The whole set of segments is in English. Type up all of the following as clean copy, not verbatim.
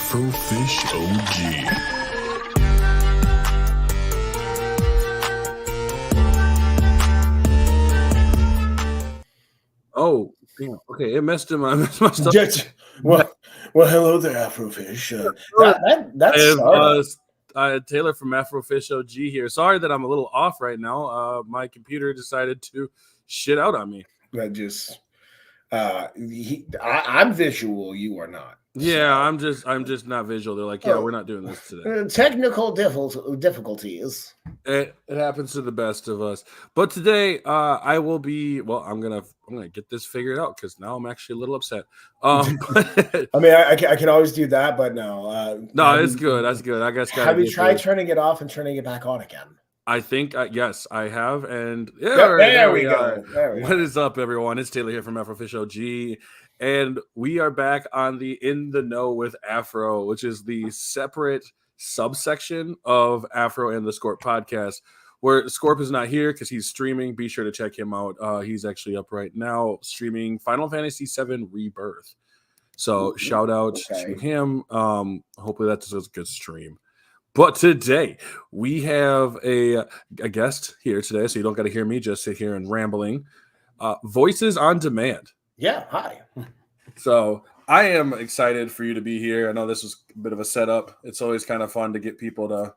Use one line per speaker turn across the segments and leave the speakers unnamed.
Afrofish OG.
Oh, damn. Okay, it messed in my stuff.
well, hello there, Afrofish.
I have
Startup.
Taylor from Afrofish OG here. Sorry that I'm a little off right now. My computer decided to shit out on me.
I'm visual. You are not.
Yeah, so. I'm just not visual. They're like, yeah, we're not doing this today.
Technical difficulties.
It happens to the best of us. But today, I will be. Well, I'm gonna get this figured out because now I'm actually a little upset.
But, I mean, I can always do that, but no.
No, it's good. That's good. I guess.
Have you tried turning it off and turning it back on again?
I think yes, I have, and
there we go.
What is up, everyone? It's Taylor here from Afrofish OG, and we are back on the In the Know with Afro, which is the separate subsection of Afro and the Scorp podcast, where Scorp is not here because he's streaming. Be sure to check him out. He's actually up right now streaming Final Fantasy VII Rebirth. So shout out to him. Hopefully that's a good stream. But today we have a guest here today, so you don't got to hear me just sit here and rambling. Voices on Demand.
Yeah, hi.
So I am excited for you to be here. I know this was a bit of a setup. It's always kind of fun to get people to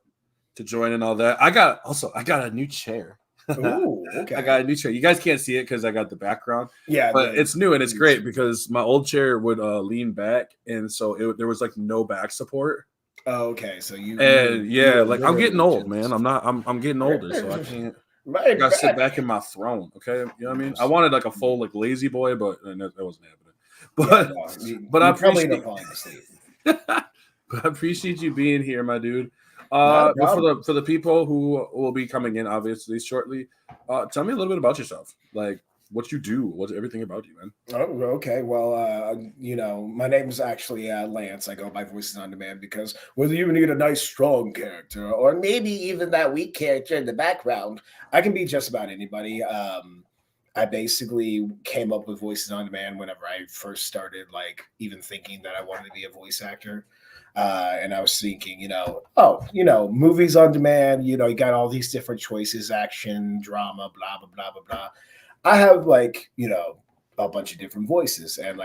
join and all that. I got a new chair.
Ooh, okay.
I got a new chair. You guys can't see it because I got the background.
Yeah,
but it's new and it's great because my old chair would lean back, and so there was like no back support.
Oh, okay. So I'm
getting old, man. I'm getting older, so I can't. I gotta sit back in my throne. Okay, you know what I mean. I wanted like a full like lazy boy, but that wasn't happening. But I appreciate. But I appreciate you being here, my dude. But for the people who will be coming in, obviously shortly, tell me a little bit about yourself, like what you do, what's everything about you, man.
Oh, okay. Well, my name is actually Lance. I go by Voices on Demand because whether you need a nice, strong character or maybe even that weak character in the background, I can be just about anybody. I basically came up with Voices on Demand whenever I first started, like even thinking that I wanted to be a voice actor. And I was thinking, movies on demand, you got all these different choices, action, drama, blah, blah, blah, blah, blah. I have a bunch of different voices. And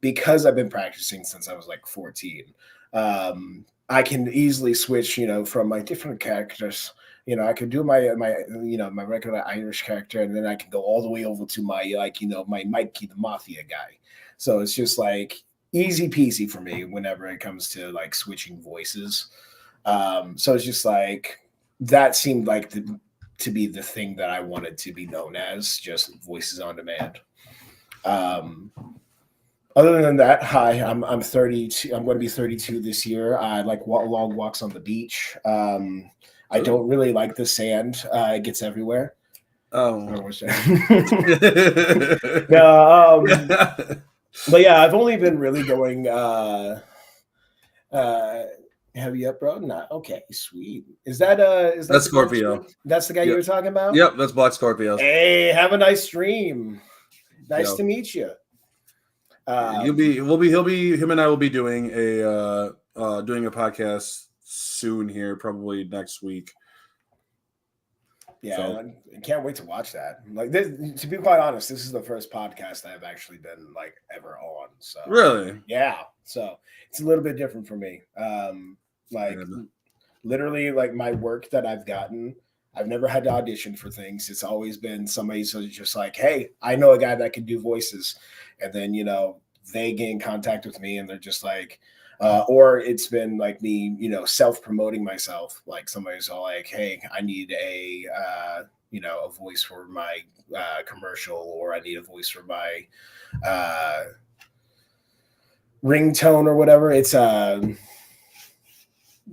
because I've been practicing since I was 14, I can easily switch, from my different characters. I could do my regular Irish character, and then I can go all the way over to my, my Mikey, the Mafia guy. So it's just easy peasy for me whenever it comes to switching voices. So it's just that seemed to be the thing that I wanted to be known as, just Voices on Demand. Other than that, hi, I'm 32. I'm going to be 32 this year. I like long walks on the beach. I don't really like the sand. It gets everywhere.
Oh,
but yeah, I've only been really going heavy up, bro. Not okay, sweet. Is that
that's Scorpio?
That's the guy you were talking about?
Yep, that's Black Scorpio.
Hey, have a nice stream. Nice to meet you.
Him and I will be doing a podcast soon here, probably next week.
Yeah, so. I can't wait to watch that. To be quite honest, this is the first podcast I've actually been ever on. So
really,
yeah. So it's a little bit different for me. Literally, my work that I've gotten, I've never had to audition for things. It's always been somebody's just hey, I know a guy that can do voices, and then they get in contact with me, and they're just or it's been me, self-promoting myself. Somebody's all hey, I need a voice for my commercial, or I need a voice for my ringtone or whatever. It's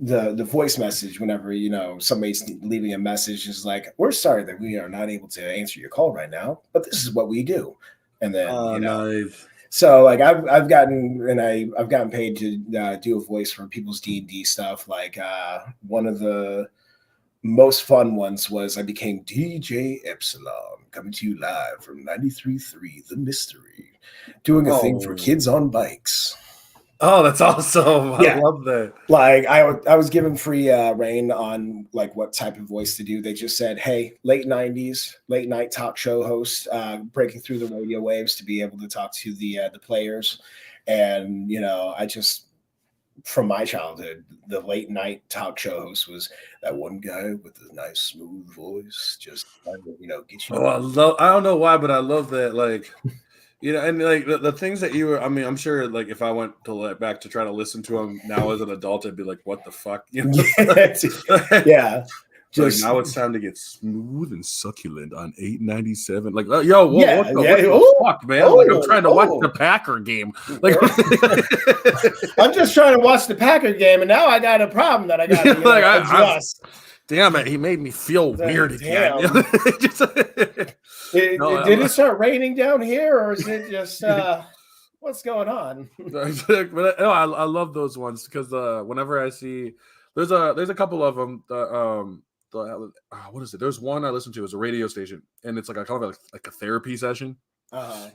the voice message whenever, somebody's leaving a message is we're sorry that we are not able to answer your call right now, but this is what we do. And then,
nice.
So I've gotten paid to do a voice for people's D&D stuff. One of the most fun ones was I became DJ Epsilon, coming to you live from 93.3 The Mystery, doing a thing for kids on bikes.
Oh, that's awesome. I
Yeah.
love that.
Like I was given free reign on like what type of voice to do. They just said, "Hey, late '90s, late night talk show host, breaking through the radio waves to be able to talk to the players." And I just from my childhood, the late night talk show host was that one guy with the nice smooth voice, just trying to, get you.
Oh, I don't know why, but I love that. Like, and like the things that you were, I mean, I'm sure like if I went to back to try to listen to them now as an adult, I'd be like, what the fuck?
Yeah,
Like
just
now it's time to get smooth and succulent on 897. Like, yo, what
yeah,
the,
yeah.
what the
Oh,
fuck, man? Like I'm
oh,
trying to watch the
oh.
Packer game. Like
I'm just trying to watch the Packer game, and now I got a problem that I got to
like
adjust.
Damn it, he made me feel weird again.
Did it start raining down here, or is it just what's going on?
But no, I love those ones because whenever I see there's a couple of them. What is it? There's one I listen to. It's a radio station, and it's like I call it like a therapy session. And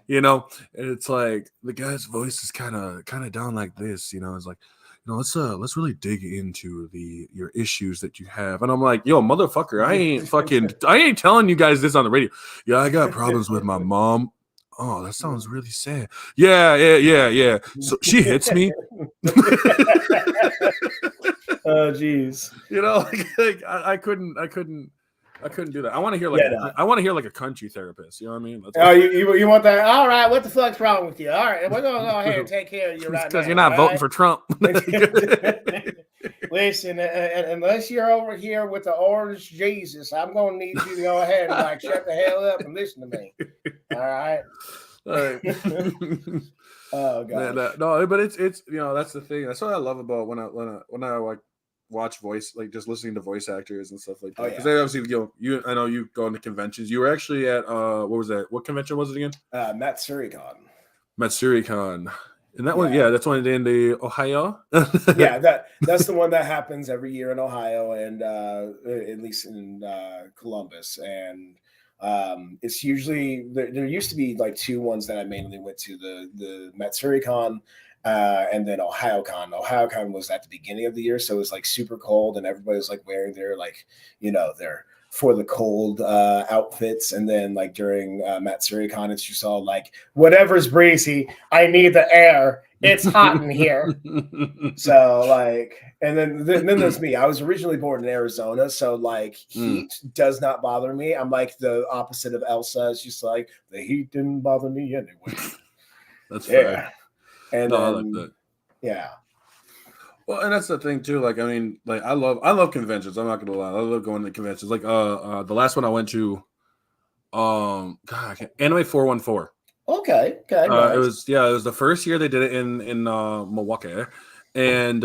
it's like the guy's voice is kind of down like this. It's like. Let's really dig into your issues that you have. And I'm like, yo, motherfucker, I ain't telling you guys this on the radio. Yeah, I got problems with my mom. Oh, that sounds really sad. Yeah. So she hits me.
Oh, geez.
I couldn't do that. I want to hear I want to hear like a country therapist. You know what I mean?
Oh, you want that? All right. What the fuck's wrong with you? All right, we're gonna go ahead and take care of you right now.
Because you're not voting for Trump.
Listen, unless you're over here with the orange Jesus, I'm gonna need you to go ahead and like shut the hell up and listen to me. All right. Oh god.
No, but it's that's the thing. That's what I love about when I like watch voice, like just listening to voice actors and stuff like that. Because obviously, I know you go into conventions. You were actually at what was that? What convention was it again?
Matsuricon.
Matsuricon. And that one, that's one in the Ohio.
Yeah, that's the one that happens every year in Ohio, and at least in Columbus. And it's usually there used to be like two ones that I mainly went to, the Matsuricon and then OhioCon. OhioCon was at the beginning of the year, so it was like super cold, and everybody was like wearing their like their for the cold outfits. And then like during Matsuricon, it's just all like whatever's breezy. I need the air. It's hot in here. So like, and then there's me. I was originally born in Arizona, so like heat does not bother me. I'm like the opposite of Elsa. It's just like the heat didn't bother me anyway.
That's fair.
And
I like that.
Yeah.
Well, and that's the thing too. Like, I mean, like I love conventions. I'm not gonna lie. I love going to conventions. Like, the last one I went to, Anime 414.
Okay.
Nice. It was the first year they did it in Milwaukee, and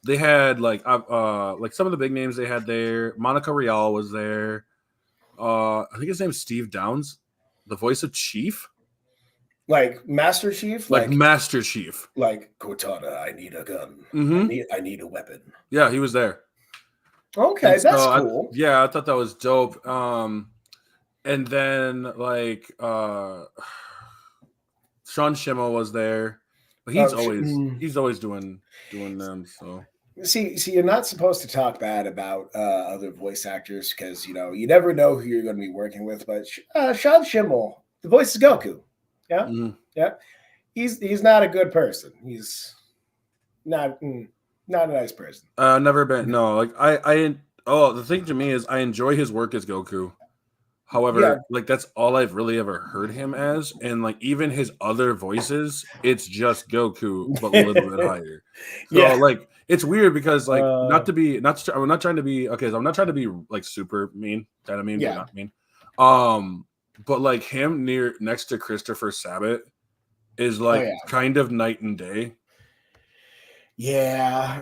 they had like some of the big names they had there. Monica Rial was there. I think his name's Steve Downs, the voice of Chief.
Like Master Chief?
Like Master Chief.
Like Cortana, I need a gun. I need a weapon.
Yeah, he was there.
Okay, that's cool.
I thought that was dope. And then like Sean Schimmel was there. But he's always doing them. So
See, you're not supposed to talk bad about other voice actors because you never know who you're going to be working with. But Sean Schimmel, the voice is Goku. Yeah, yeah. He's not a good person. He's not a nice person.
Never been. No, like the thing to me is I enjoy his work as Goku. However, like that's all I've really ever heard him as, and like even his other voices, it's just Goku but a little bit higher. So like it's weird because like I'm not trying to be okay. So I'm not trying to be like super mean. Kind of mean, but not mean. But like him next to Christopher Sabat is like kind of night and day.
Yeah,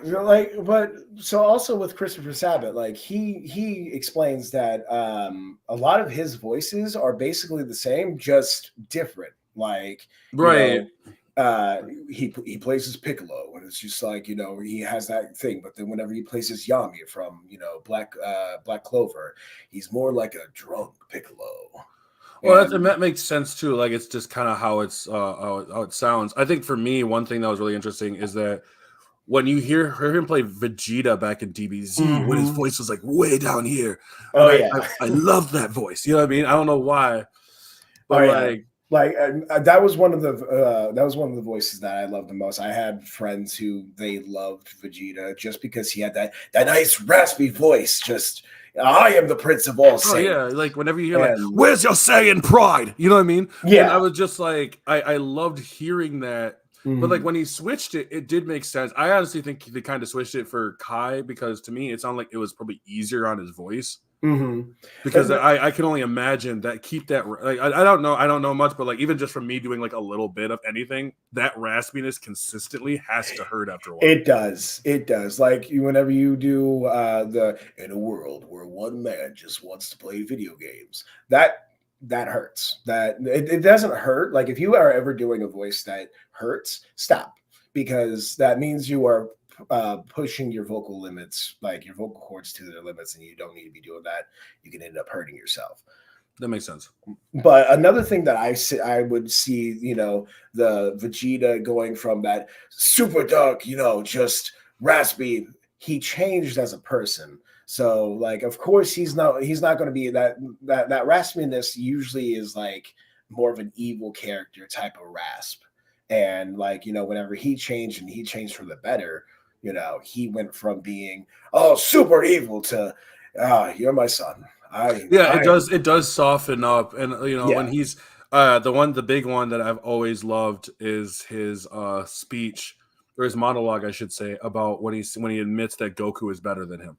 but so also with Christopher Sabat, like he explains that a lot of his voices are basically the same, just different. Like he plays his Piccolo, and it's just like he has that thing. But then whenever he plays his Yami from Black Clover, he's more like a drunk Piccolo.
Well, and
And
that makes sense too. Like it's just kind of how it's how it sounds. I think for me, one thing that was really interesting is that when you hear him play Vegeta back in DBZ, when his
Mhm.
voice was like way down here, and
Oh yeah.
I love that voice. You know what I mean? I don't know why,
Oh
but
yeah.
like,
Like that was one of the voices that I loved the most. I had friends who they loved Vegeta just because he had that nice raspy voice. Just I am the Prince of all
oh
Saiyans.
yeah, like whenever you hear like,
And
"Where's your Saiyan pride?" You know what I mean? And I
yeah.
was just like, I loved hearing that. But like
Mhm.
when he switched it, it did make sense. I honestly think they kind of switched it for Kai because to me, it sounded like it was probably easier on his voice.
Mhm.
Because I can only imagine that keep that like I don't know much, but like even just from me doing like a little bit of anything, that raspiness consistently has to hurt after a while.
It does. It does. Like whenever you do the in a world where one man just wants to play video games, that hurts. That it doesn't hurt. Like if you are ever doing a voice that hurts, stop because that means you are pushing your vocal limits, like your vocal cords to their limits, and you don't need to be doing that. You can end up hurting yourself.
That makes sense.
But another thing that I would see, the Vegeta going from that super dark, just raspy, he changed as a person. So like, of course, he's not going to be that raspiness usually is like more of an evil character type of rasp. And like, whenever he changed and he changed for the better, he went from being super evil to you're my son.
Yeah,
I am
it does soften up. And when
yeah.
he's the big one that I've always loved is his speech or his monologue, I should say, about when he admits that Goku is better than him.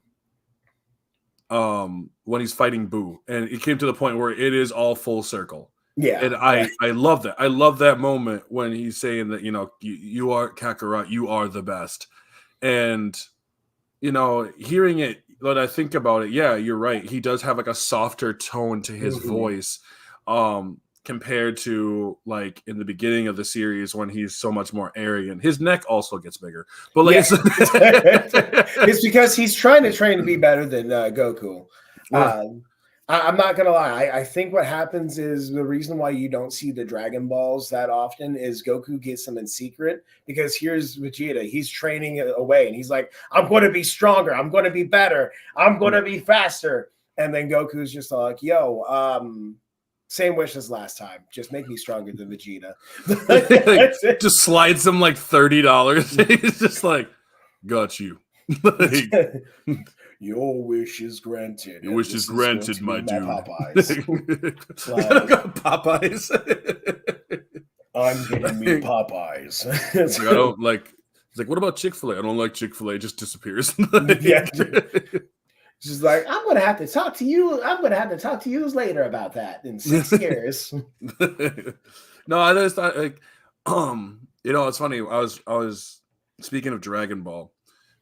When he's fighting Boo, and it came to the point where it is all full circle.
Yeah,
And I love that. I love that moment when he's saying that, you are Kakarot, you are the best. And hearing it, when I think about it, yeah, you're right. He does have like a softer tone to his
mhm.
voice, compared to like in the beginning of the series when he's so much more arrogant. His neck also gets bigger, but like
Yeah.
it's
It's because he's trying to train to be better than Goku.
well,
I'm not gonna lie. I think what happens is the reason why you don't see the Dragon Balls that often is Goku gets them in secret because here's Vegeta. He's training away, and he's like, "I'm going to be stronger. I'm going to be better. I'm going to be faster." And then Goku's just like, "Yo, same wish as last time. Just make me stronger than Vegeta."
like,
That's it.
just slides him like $30. He's just like, got you. Like,
Your wish is granted.
your
And
wish is
this is going
granted,
to
my
be my
dude.
Popeyes.
I've
Like,
got Popeyes.
I'm getting me
Like,
Popeyes.
I don't like. It's like, what about Chick-fil-A? I don't like Chick-fil-A. It just disappears.
Yeah. She's like, I'm gonna have to talk to you. I'm gonna have to talk to you later about that in 6 years.
No, I just thought like, it's funny. I was speaking of Dragon Ball.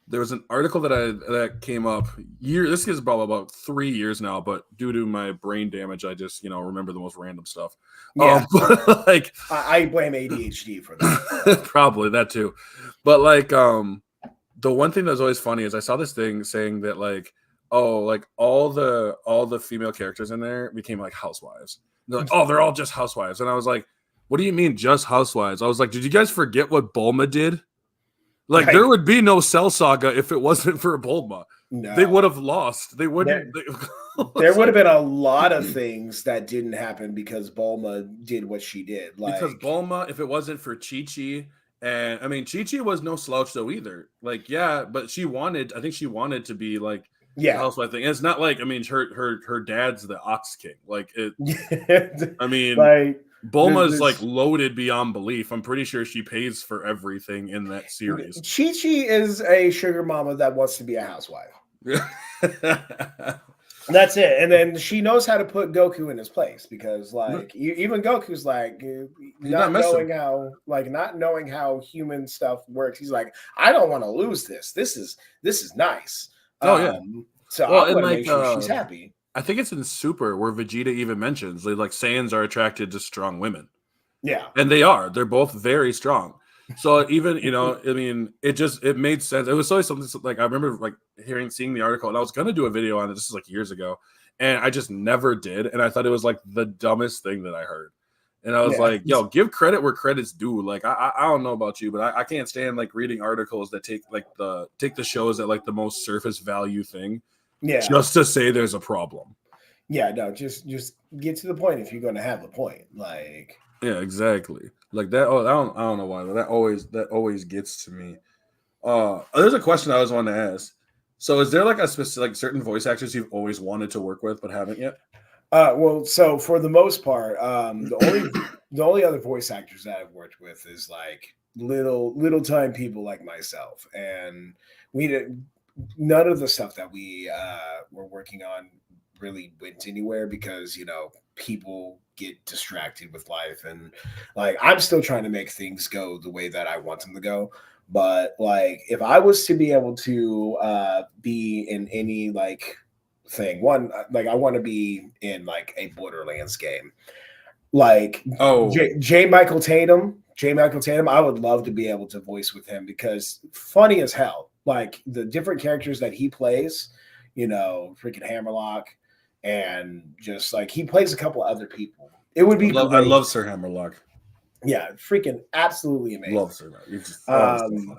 There was an article that came up this is about 3 years now, but due to my brain damage, I just remember the most random stuff.
Yeah,
But, like
I blame ADHD for that.
probably that too. But like the one thing that's always funny is I saw this thing saying that like, oh, like all the female characters in there became like housewives. They're like, oh, they're all just housewives. And I was like, what do you mean just housewives? I was like, did you guys forget what Bulma did? Like there
Like,
would be no Cell Saga if it wasn't for Bulma. They would
no,
have lost. They wouldn't.
there
It's
would have
like,
been a lot of things that didn't happen because Bulma did what she did.
because
Like,
Bulma, if it wasn't for Chi Chi, and I mean Chi Chi was no slouch though either. Like yeah, but I think she wanted to be like the
yeah.
housewife thing. And it's not like I mean her dad's the Ox King. Like it. I mean
Like,
Bulma's like
this
loaded beyond belief. I'm pretty sure she pays for everything in that series.
Chi Chi is a sugar mama that wants to be a housewife. That's it. And then she knows how to put Goku in his place because, like, even Goku's like
not messing.
not knowing how human stuff works. He's like, I don't want to lose this. This is nice.
Oh yeah.
So
Well,
I'm
and
going to
like
make sure she's happy.
I think it's in Super where Vegeta even mentions like Saiyans are attracted to strong women.
Yeah.
And they are. They're both very strong. So even, I mean, it made sense. It was always something like I remember like seeing the article and I was gonna do a video on it. This is like years ago. and I just never did. And I thought it was like the dumbest thing that I heard. And I was
Yeah.
like, yo, give credit where credit's due. Like, I don't know about you, but I can't stand like reading articles that take the shows at like the most surface value thing
Yeah.
just to say there's a problem.
Yeah, no, just get to the point if you're going to have the point. Like,
yeah, exactly. Like that. Oh, I don't know why, but that always gets to me. There's a question I always wanted to ask. So, is there like a specific, like certain voice actors you've always wanted to work with but haven't yet?
well, so for the most part, the only other voice actors that I've worked with is like little time people like myself, and we did none of the stuff that we were working on really went anywhere because people get distracted with life, and like I'm still trying to make things go the way that I want them to go. But like if I was to be able to be in any like thing, one like I want to be in like a Borderlands game, like
Oh,
J. Michael Tatum, I would love to be able to voice with him because funny as hell. Like the different characters that he plays, freaking Hammerlock, and just like he plays a couple other people. It would be
I
great.
love Sir Hammerlock.
Yeah, freaking absolutely amazing.
Love Sir Hammerlock. It's just, so funny.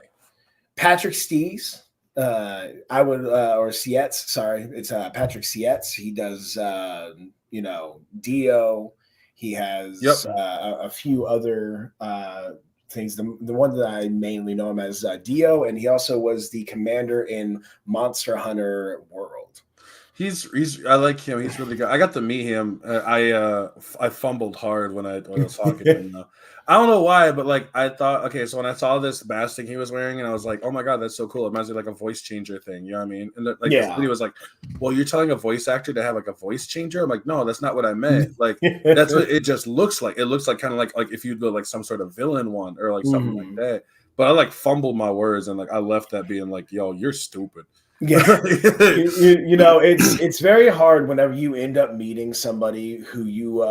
Patrick Stees, I would or Sietz, sorry, it's Patrick Sietz. He does Dio. He has a few other things. The one that I mainly know him as Dio, and he also was the commander in Monster Hunter World.
I like him. He's really good. I got to meet him. I fumbled hard when I was talking to him. Though. I don't know why, but like I thought, okay, so when I saw this mask thing he was wearing, and I was like, oh my god, that's so cool. It reminds me of like a voice changer thing. You know what I mean? And he was like, well, you're telling a voice actor to have like a voice changer? I'm like, no, that's not what I meant. Like that's what it just looks like. It looks like kind of like if you do like some sort of villain one or like something like that. But I like fumbled my words and like I left that being like, yo, you're stupid.
Yeah, it's very hard whenever you end up meeting somebody who you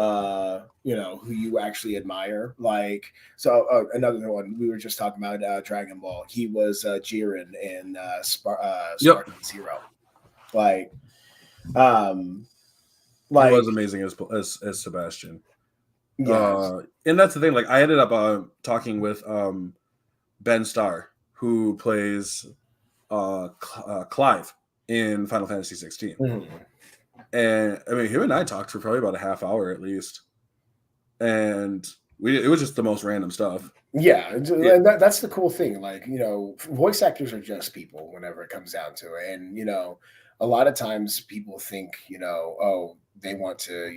actually admire. Like, so another one we were just talking about, Dragon Ball. He was Jiren in Spartan Zero. Like,
he was amazing as Sebastian.
Yes.
And that's the thing. Like, I ended up talking with Ben Starr, who plays Clive in Final Fantasy 16. And I mean, him and I talked for probably about a half hour at least, and it was just the most random stuff.
Yeah, and that's the cool thing. Like, voice actors are just people whenever it comes down to it, and a lot of times people think oh, they want to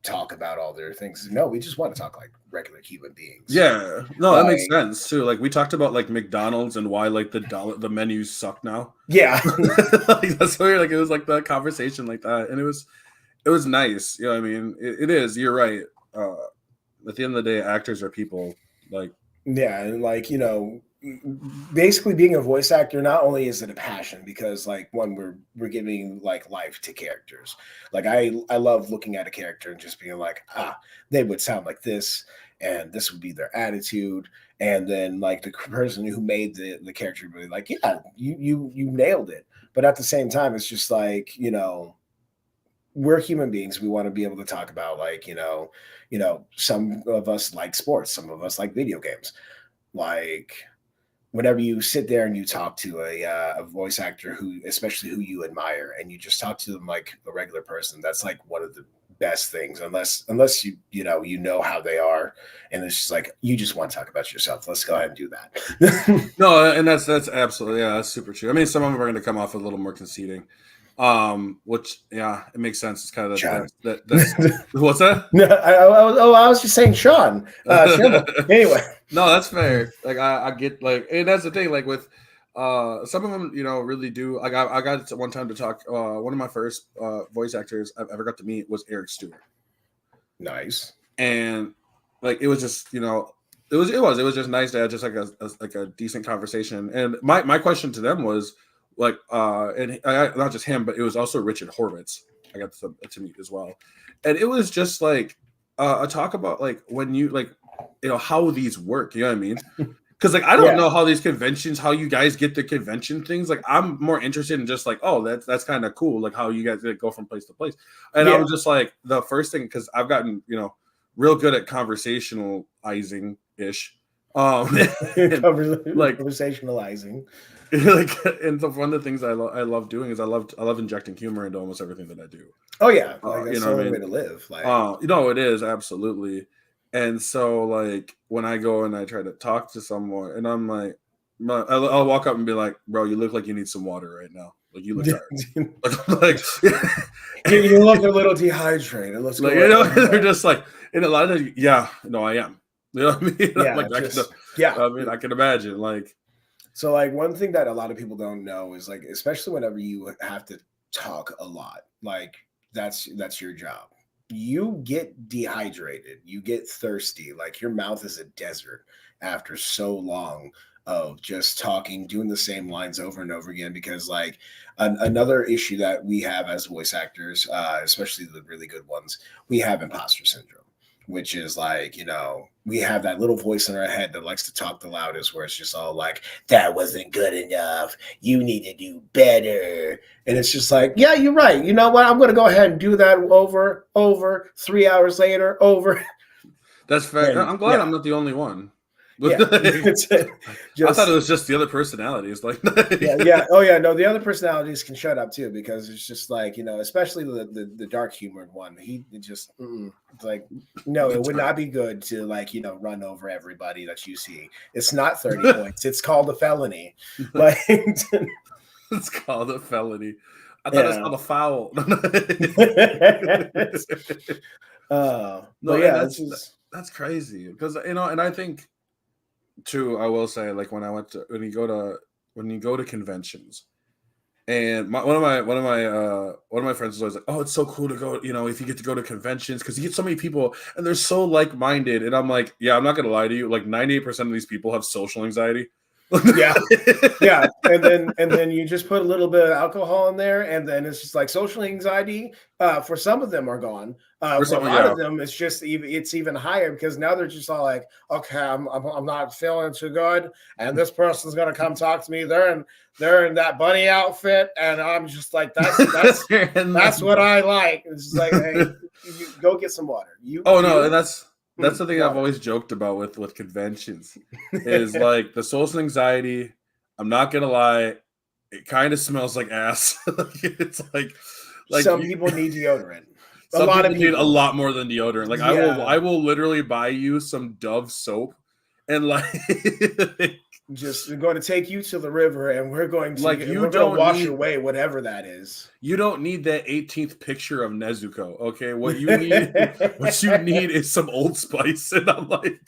talk about all their things. No, we just want to talk like regular human beings.
Yeah, no, that makes sense too. Like we talked about like McDonald's and why like the menus suck now.
Yeah,
like, that's weird. Like it was like the conversation like that, and it was nice. You know what I mean? It is. You're right. At the end of the day, actors are people. Like
and like basically being a voice actor, not only is it a passion because like one we're giving like life to characters. Like I love looking at a character and just being like, they would sound like this and this would be their attitude, and then like the person who made the character really like, yeah, you nailed it. But at the same time, it's just like we're human beings. We want to be able to talk about like some of us like sports, some of us like video games. Like whenever you sit there and you talk to a voice actor especially who you admire, and you just talk to them like a regular person, that's like one of the best things. Unless you know how they are, and it's just like you just want to talk about yourself. Let's go ahead and do that.
No, and that's absolutely that's super true. I mean, some of them are going to come off a little more conceiting. Which it makes sense. It's kind of that's what's that?
No, I was just saying Sean. Anyway,
no, that's fair. Like I get like, and that's the thing. Like with some of them, really do. Like I got one time to talk. One of my first voice actors I've ever got to meet was Eric Stewart.
Nice.
And like it was just it was just nice to have just like a decent conversation. And my question to them was, like and not just him, but it was also Richard Horvitz I got to meet as well, and it was just like a talk about like when you like how these work, you know what I mean? Because like I don't know how these conventions, how you guys get the convention things. Like I'm more interested in just like, oh, that's kind of cool. Like how you guys go from place to place. And I was just like the first thing because I've gotten real good at conversationalizing ish. Like
conversationalizing.
Like and one of the things I love doing is I love injecting humor into almost everything that I do.
Oh yeah, like that's the only way to live. Like
it is absolutely. And so, like, when I go and I try to talk to someone, and I'm like, I'll walk up and be like, "Bro, you look like you need some water right now. Like, you look tired. like,
you look a little dehydrated. Let's go.
They're just like, and a lot of I am. You know what I mean?
Yeah,
I mean, I can imagine. Like,
so like one thing that a lot of people don't know is like, especially whenever you have to talk a lot, like that's your job. You get dehydrated, you get thirsty, like your mouth is a desert after so long of just talking, doing the same lines over and over again. Because like another issue that we have as voice actors, especially the really good ones, we have imposter syndrome, which is like, we have that little voice in our head that likes to talk the loudest, where it's just all like, that wasn't good enough. You need to do better. And it's just like, yeah, you're right. You know what? I'm going to go ahead and do that over 3 hours later, over.
That's fair. And, I'm glad I'm not the only one.
Yeah,
I thought it was just the other personalities. Like,
yeah. Oh yeah, no, the other personalities can shut up too, because it's just like, especially the dark humored one. He just it's like, no, it would not be good to like run over everybody that you see. It's not 30 points. It's called a felony. Like
it's called a felony. I thought it was called a foul.
No, yeah,
that's crazy because and I think. Too, I will say, like when you go to conventions, and one of my friends was always like, "Oh, it's so cool to go, if you get to go to conventions because you get so many people and they're so like-minded." And I'm like, "Yeah, I'm not gonna lie to you. Like 98% of these people have social anxiety."
yeah, and then you just put a little bit of alcohol in there, and then it's just like social anxiety. For some of them are gone. For a lot of them, it's even higher, because now they're just all like, okay, I'm not feeling too good, and this person's gonna come talk to me. They're in that bunny outfit, and I'm just like, that's what I like. It's just like, hey, you go get some water.
And that's the thing I've always joked about with conventions is like the social anxiety. I'm not gonna lie, it kind of smells like ass. It's like
some people need deodorant.
A lot of people need a lot more than deodorant. Like I will literally buy you some Dove soap, and like
just going to take you to the river, and we're going to wash away whatever that is.
You don't need that 18th picture of Nezuko. Okay, what you need is some Old Spice. And I'm like,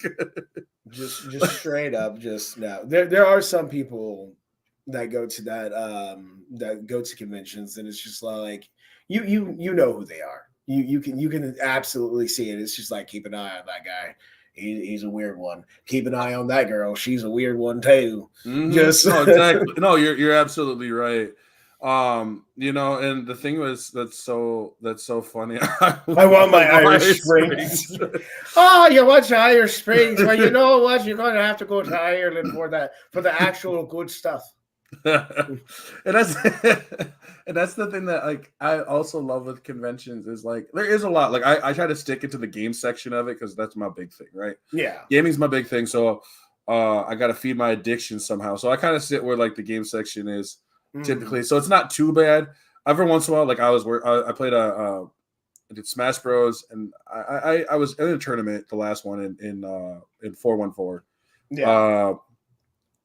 just straight up, just no. There are some people that go to that go to conventions, and it's just like you know who they are. You can absolutely see it. It's just like, keep an eye on that guy. He's a weird one. Keep an eye on that girl. She's a weird one too.
Mm-hmm. No, exactly. No, you're absolutely right. And the thing was that's so funny. I
want my Irish Springs. Oh, you want your Irish Springs? Well, you know what? You're going to have to go to Ireland for the actual good stuff.
and that's the thing that like I also love with conventions is like there is a lot. Like I try to stick into the game section of it because that's my big thing, right?
Yeah,
gaming's my big thing. So I got to feed my addiction somehow. So I kind of sit where like the game section is typically. So it's not too bad. Every once in a while, like I played I did Smash Bros. And I was in a tournament, the last one in 414.
Yeah.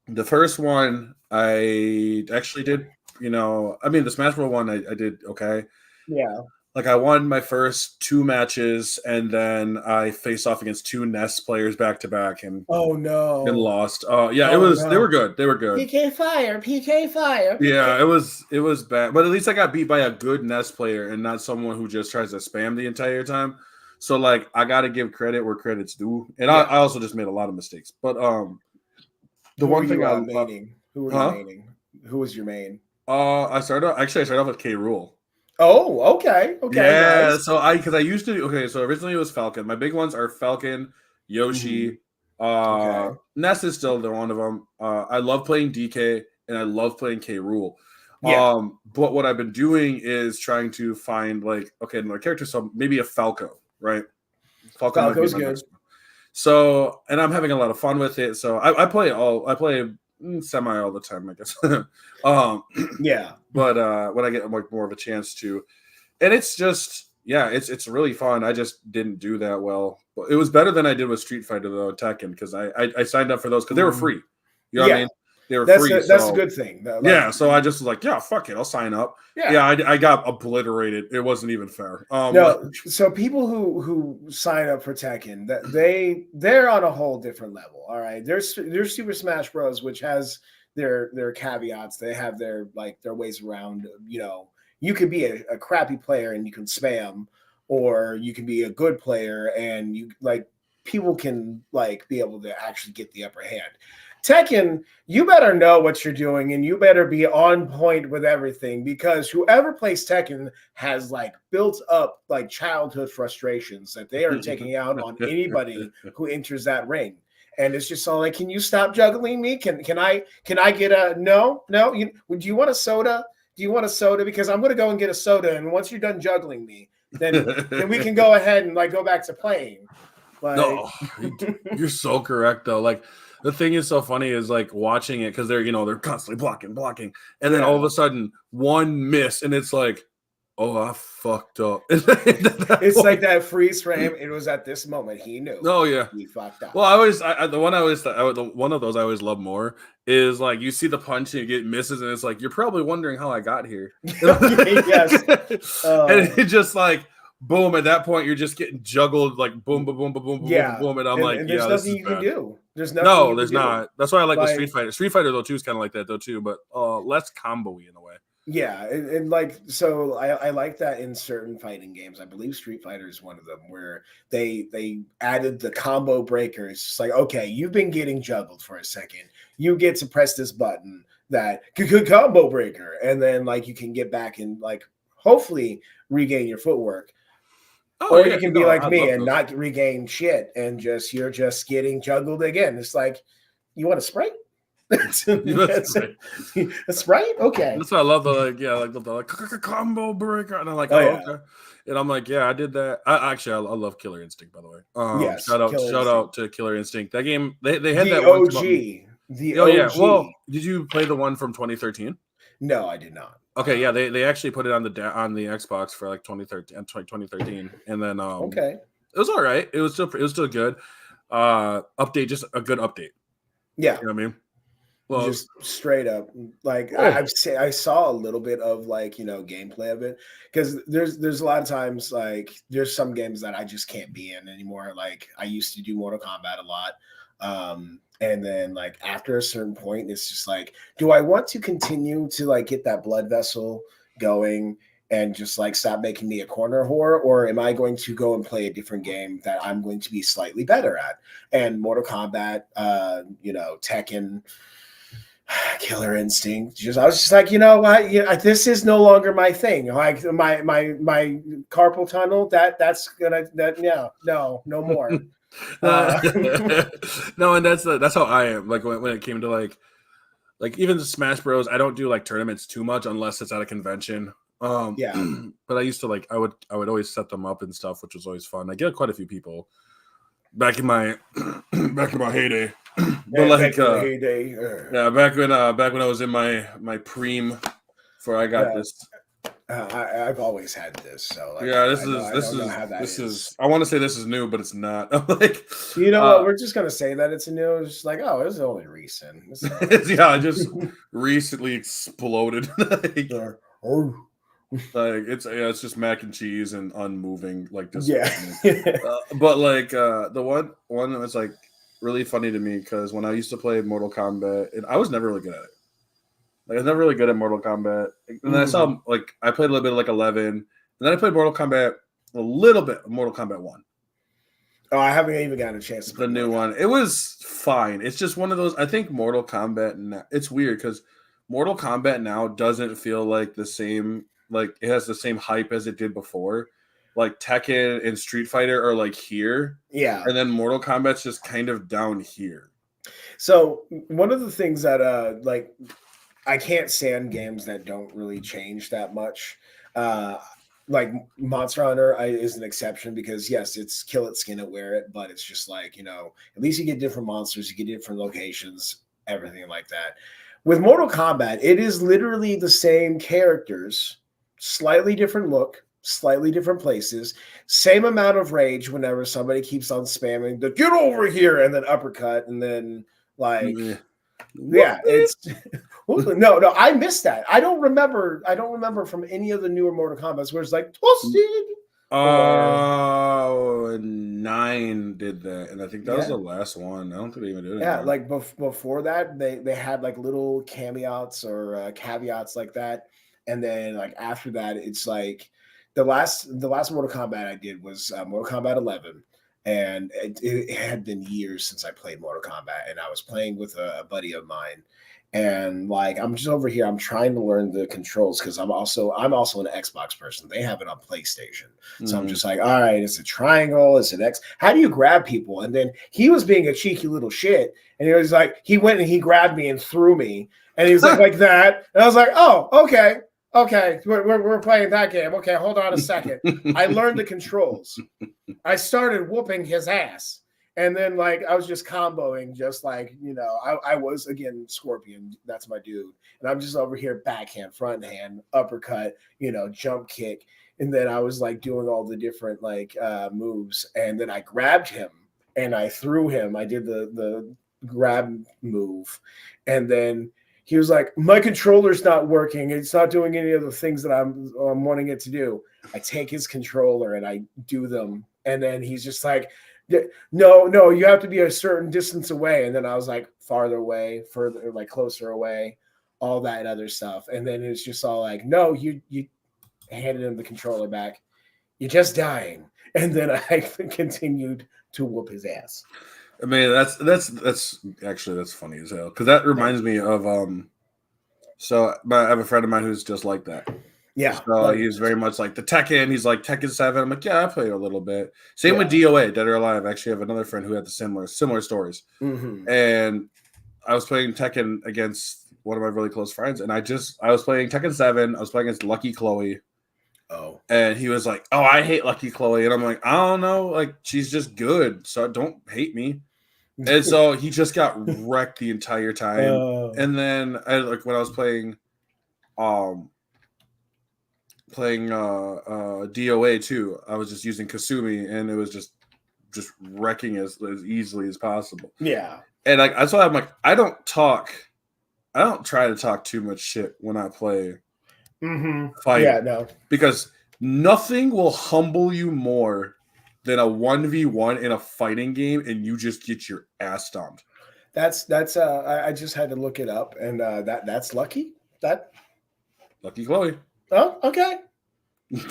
The first one I actually did, the Smash Bros. One I did okay.
Yeah.
Like I won my first 2 matches, and then I faced off against 2 Nest players back to back, and
and
lost. It was they were good. They were good.
PK fire.
Yeah, it was bad, but at least I got beat by a good Nest player and not someone who just tries to spam the entire time. So like I got to give credit where credit's due, and I also just made a lot of mistakes. But the one thing I
maining. Who were you maining? Who was your main?
I started off with K. Rool.
Oh, okay.
Yeah,
nice.
so I used to. Okay, so originally it was Falcon. My big ones are Falcon, Yoshi,
Okay.
Ness is still the one of them. I love playing DK and I love playing K. Rule.
Yeah.
But what I've been doing is trying to find like another character. So maybe a Falco, right? Falco might be
Falco's
my
good.
next one. So, and I'm having a lot of fun with it. So I play semi all the time, I guess.
Yeah.
But when I get more of a chance to, and it's just it's really fun. I just didn't do that well. But it was better than I did with Street Fighter though, Tekken, because I signed up for those because they were free. You know what I
Yeah.
mean? They were
That's
free.
that's a
So
good thing.
yeah, so I just was like, yeah, fuck it, I'll sign up.
Yeah.
Yeah, I got obliterated. It wasn't even fair.
No, so people who sign up for Tekken, that they're on a whole different level. All right, there's Super Smash Bros, which has their caveats. They have their ways around. You know, you can be a crappy player and you can spam, or you can be a good player and you people can be able to actually get the upper hand. Tekken, you better know what you're doing and you better be on point with everything, because whoever plays Tekken has built up childhood frustrations that they are taking out on anybody who enters that ring. And it's just all like, can you stop juggling me? Can I get a no? Do you want a soda? Do you want a soda? Because I'm gonna go and get a soda, and once you're done juggling me, then we can go ahead and go back to playing.
No, you're so correct though. Like the thing is so funny is watching it because they're constantly blocking, and then all of a sudden one miss and it's like, oh, I fucked up.
It's like that freeze frame. It was at this moment he knew.
Oh yeah,
he fucked up.
Well, the one of those I always love more is you see the punch and you get misses and it's like you're probably wondering how I got here.
Yes,
and it just boom, at that point you're just getting juggled boom, boom, boom, boom, boom,
yeah.
boom, and I'm
and there's nothing you can do. There's nothing.
No, there's not. That's why I like the Street Fighter. Street Fighter though too is kind of like that though too, but less combo-y in a way.
Yeah, and so I like that in certain fighting games. I believe Street Fighter is one of them where they added the combo breaker. It's just like, okay, you've been getting juggled for a second. You get to press this button that combo breaker, and then you can get back and hopefully regain your footwork. Or you can be like me and not regain shit, and you're just getting juggled again. It's like, you want a Sprite? That's right. Okay.
That's why I love the combo breaker, and I'm like, okay. And I'm like, yeah, I did that. I love Killer Instinct, by the way.
Yes,
shout out to Killer Instinct. That game, they had
the
that
OG.
The OG. Yeah. Well, did you play the one from 2013?
No, I did not.
Okay, yeah, they actually put it on the Xbox for 2013, and then
okay,
it was all right. It was still good. Update, just a good update.
Yeah,
you know what I mean. Well,
just straight up, I saw a little bit of gameplay of it, because there's a lot of times there's some games that I just can't be in anymore. I used to do Mortal Kombat a lot. And then after a certain point, it's just do I want to continue to get that blood vessel going and just stop making me a corner whore, or am I going to go and play a different game that I'm going to be slightly better at? And Mortal Kombat, Tekken, Killer Instinct, I was just you know what, this is no longer my thing. My carpal tunnel, no more.
No, and that's how I am. When it came to even the Smash Bros, I don't do tournaments too much unless it's at a convention.
Yeah,
but I used to I would always set them up and stuff, which was always fun. I get quite a few people back in my heyday. But
heyday.
Yeah, back when I was in my preem before I got this.
I've always had this, so
this is. I want to say this is new, but it's not.
You know what? We're just gonna say that it's new. It's just it's only recent.
I just recently exploded. It's just mac and cheese and unmoving
but
the one that was really funny to me, because when I used to play Mortal Kombat, and I was never really good at it. I was never really good at Mortal Kombat. And then I saw I played a little bit of 11, and then I played Mortal Kombat a little bit of Mortal Kombat 1.
Oh, I haven't even gotten a chance to
play the new one. It was fine. It's just one of those. I think Mortal Kombat now, it's weird because Mortal Kombat now doesn't feel like the same. It has the same hype as it did before. like Tekken and Street Fighter are like here,
Yeah.
and then Mortal Kombat's just kind of down here.
So one of the things that like I can't stand games that don't really change that much. Like Monster Hunter is an exception because yes, it's kill it, skin it, wear it, but it's just like, you know, at least you get different monsters, you get different locations, everything like that. With Mortal Kombat, it is literally the same characters, slightly different look, slightly different places, same amount of rage whenever somebody keeps on spamming the get over here and then uppercut and then like yeah, it's no, I missed that. I don't remember from any of the newer Mortal Kombat's where it's like toasted.
Oh, 9 did that, and I think that was the last one. I don't think they even did it.
Yeah, like before that, they had like little caveats or caveats like that, and then like after that, it's like the last Mortal Kombat I did was Mortal Kombat 11. And it had been years since I played Mortal Kombat, and I was playing with a buddy of mine, and like I'm just over here, I'm trying to learn the controls because I'm also an Xbox person. They have it on PlayStation, so I'm just like, all right, it's a triangle, it's an X. How do you grab people? And then he was being a cheeky little shit, and he was like, he went and he grabbed me and threw me, and he was like that, and I was like, oh, okay. Okay, we're playing that game. Okay, hold on a second. I learned the controls. I started whooping his ass. And then, like, I was just comboing, just like, you know, I was, again, Scorpion. That's my dude. And I'm just over here, backhand, front hand, uppercut, you know, jump kick. And then I was, like, doing all the different, like, moves. And then I grabbed him and I threw him. I did the grab move. And then he was like, my controller's not working. It's not doing any of the things that I'm wanting it to do. I take his controller and I do them. And then he's just like, no, you have to be a certain distance away. And then I was like, farther away, further, like closer away, all that other stuff. And then it's just all like, no, you handed him the controller back. You're just dying. And then I continued to whoop his ass.
I mean, that's actually that's funny as hell because that reminds me of So I have a friend of mine who's just like that.
Yeah.
So he's very much like the Tekken. He's like Tekken 7. I'm like, yeah, I play a little bit. Same with DOA, Dead or Alive. I actually have another friend who had the similar stories.
Mm-hmm.
And I was playing Tekken against one of my really close friends, and I was playing Tekken 7. I was playing against Lucky Chloe.
Oh.
And he was like, oh, I hate Lucky Chloe. And I'm like, I don't know. Like, she's just good. So don't hate me. And so he just got wrecked the entire time. And then when I was playing DOA too, I was just using Kasumi, and it was just wrecking as easily as possible.
Yeah.
And like that's why I'm like, I don't try to talk too much shit when I play fight.
Yeah, no.
Because nothing will humble you more than a 1v1 in a fighting game and you just get your ass stomped.
That's I just had to look it up, and that's Lucky?
Lucky Chloe.
Oh, okay.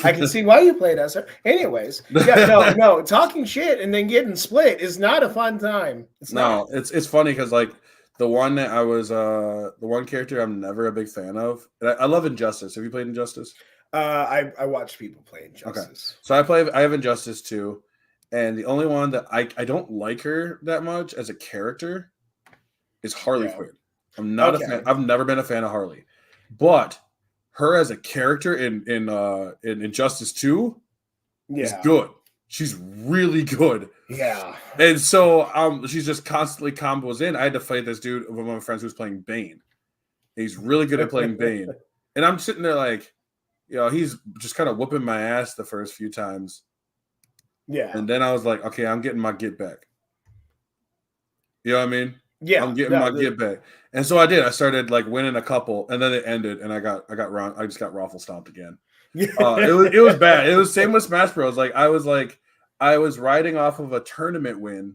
I can see why you played as her. Anyways, yeah, no, talking shit and then getting split is not a fun time.
It's funny because like the one that I was the one character I'm never a big fan of. I love Injustice. Have you played Injustice?
I watched people play Injustice.
Okay. So I have Injustice too, and the only one that I don't like her that much as a character is Harley Quinn. I'm not a fan. I've never been a fan of Harley, but her as a character in Injustice 2 is good. She's really good.
Yeah.
And so she's just constantly combos in. I had to fight this dude, one of my friends who's playing Bane. He's really good at playing Bane. And I'm sitting there like, you know, he's just kind of whooping my ass the first few times.
Yeah.
And then I was like, okay, I'm getting my get back. You know what I mean?
Yeah.
I'm getting my get back. And so I did. I started like winning a couple, and then it ended, and I just got raffle stomped again. It was bad. It was same with Smash Bros. I was riding off of a tournament win,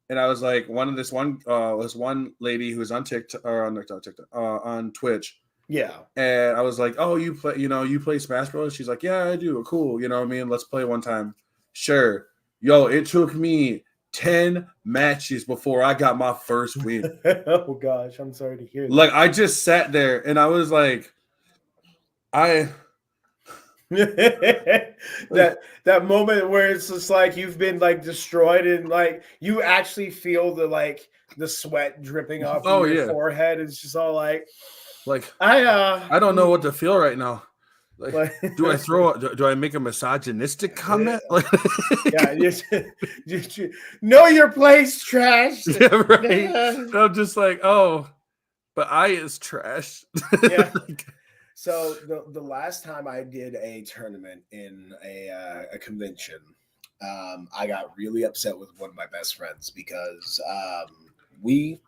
and I was like this one lady who was on TikTok or on Twitch.
Yeah.
And I was like, oh, you play Smash Bros? She's like, yeah, I do. Cool. You know what I mean? Let's play one time. Sure. Yo, it took me 10 matches before I got my first win.
Oh gosh, I'm sorry to hear that.
Like I just sat there and I was like,
that moment where it's just like you've been like destroyed and like you actually feel the sweat dripping off of
Oh
your
yeah.
forehead. It's just all like
Like
I
I don't know what to feel right now. Like,
like
do I make a misogynistic comment? Like,
yeah, you know your place, trash.
yeah, right. I'm just like, oh, but I is trash.
Yeah.
Like,
So the last time I did a tournament in a convention, I got really upset with one of my best friends because we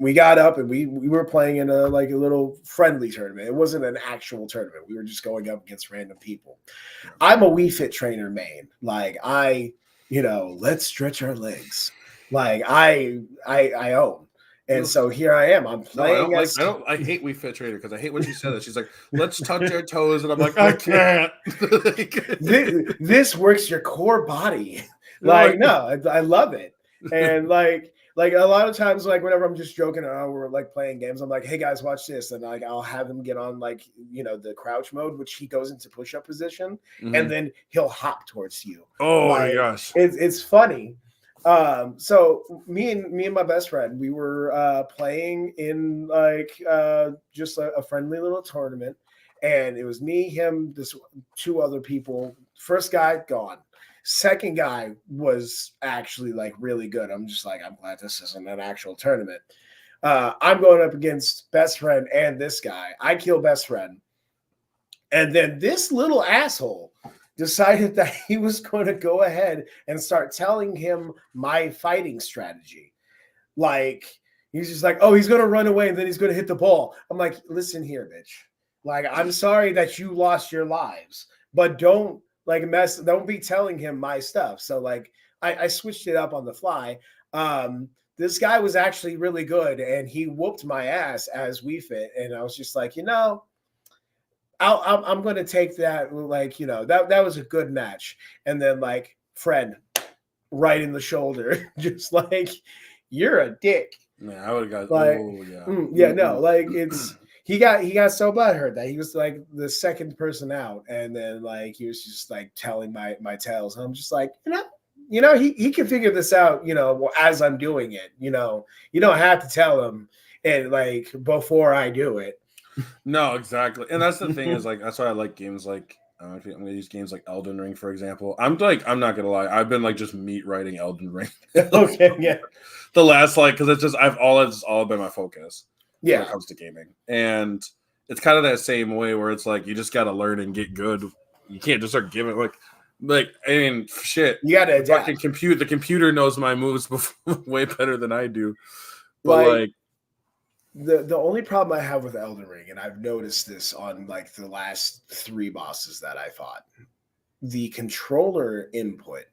we got up and we were playing in a little friendly tournament. It wasn't an actual tournament. We were just going up against random people. I'm a Wii Fit trainer main. Like let's stretch our legs. Like I own. And so here I am. I'm
no, I
playing
don't like.
as
I hate We Fit Trader because I hate when she said that. She's like, "Let's touch our toes," and I'm like, "I can't." Like,
this works your core body.
you're
Like,
like,
no, I love it. And like a lot of times, like whenever I'm just joking around, we're like playing games. I'm like, hey guys, watch this, and like I'll have him get on the crouch mode, which he goes into push-up position, and
mhm.
then he'll hop towards you.
Oh my
Like
gosh.
it's funny. So me and my best friend, we were playing in just a friendly little tournament, and it was me, him, this two other people. First guy gone. Second guy was actually like really good. I'm just like, I'm glad this isn't an actual tournament. I'm going up against best friend and this guy. I kill best friend. And then this little asshole decided that he was going to go ahead and start telling him my fighting strategy. Like, he's just like, oh, he's going to run away and then he's going to hit the ball. I'm like, listen here, bitch. Like, I'm sorry that you lost your lives, but don't be telling him my stuff. So like I switched it up on the fly. This guy was actually really good and he whooped my ass as we fit. And I was just like, I'm going to take that. Like, that was a good match. And then like friend right in the shoulder, just like, you're a dick.
Man, I would have got.
Like,
Oh yeah.
yeah, no, like he got so butthurt that he was like the second person out, and then like he was just like telling my tales. And I'm just like, he can figure this out, as I'm doing it. You don't have to tell him and like before I do it.
No, exactly, and that's the thing is like that's why I like games like I'm gonna use games like Elden Ring for example. I'm not gonna lie, I've been like just meat writing Elden Ring.
Okay, yeah,
The last because it's all been my focus when
yeah.
it comes to gaming, and it's kind of that same way where it's like you just got to learn and get good. You can't just start giving like I mean shit.
You got to adapt.
The computer knows my moves way better than I do, but like
the only problem I have with Elden Ring, and I've noticed this on like the last 3 bosses that I fought, the controller input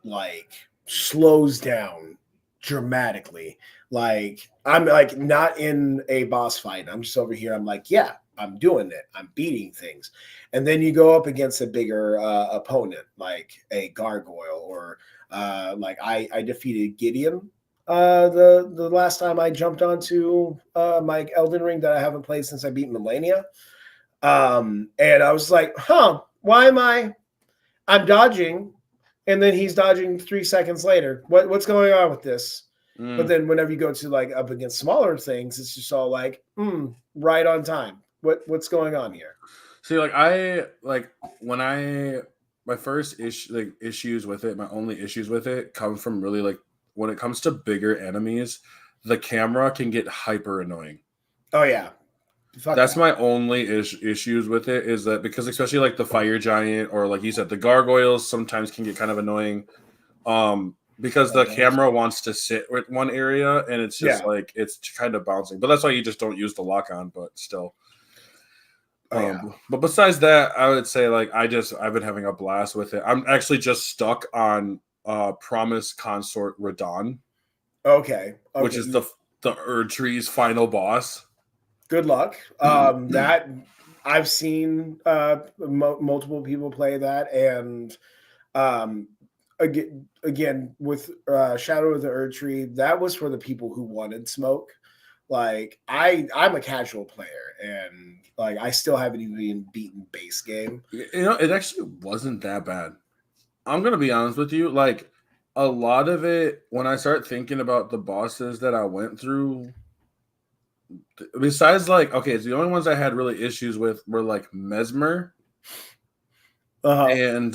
like slows down dramatically. Like I'm like not in a boss fight. I'm just over here. I'm like, yeah, I'm doing it. I'm beating things. And then you go up against a bigger opponent, like a gargoyle, or like I defeated Gideon the last time I jumped onto my Elden Ring that I haven't played since I beat Millennia. And I was like, why am I'm dodging, and then he's dodging 3 seconds later. What's going on with this? But then whenever you go to like up against smaller things, it's just all like, right on time. What's going on here?
See, my first issues with it, my only issues with it come from really like when it comes to bigger enemies, the camera can get hyper annoying.
Oh yeah.
That's my only issues with it is that because especially like the fire giant or like you said the gargoyles sometimes can get kind of annoying because the camera wants to sit with one area and it's just like it's kind of bouncing, but that's why you just don't use the lock on, but still. But besides that, I would say like I've been having a blast with it. I'm actually just stuck on Promise Consort Radon, which is the Erdtree's final boss.
Good luck. That I've seen multiple people play that, and again with Shadow of the Erdtree, that was for the people who wanted smoke. Like I'm a casual player, and like I still haven't even beaten base game.
It actually wasn't that bad. I'm gonna be honest with you. Like a lot of it, when I start thinking about the bosses that I went through, besides like okay, so the only ones I had really issues with were like Mesmer and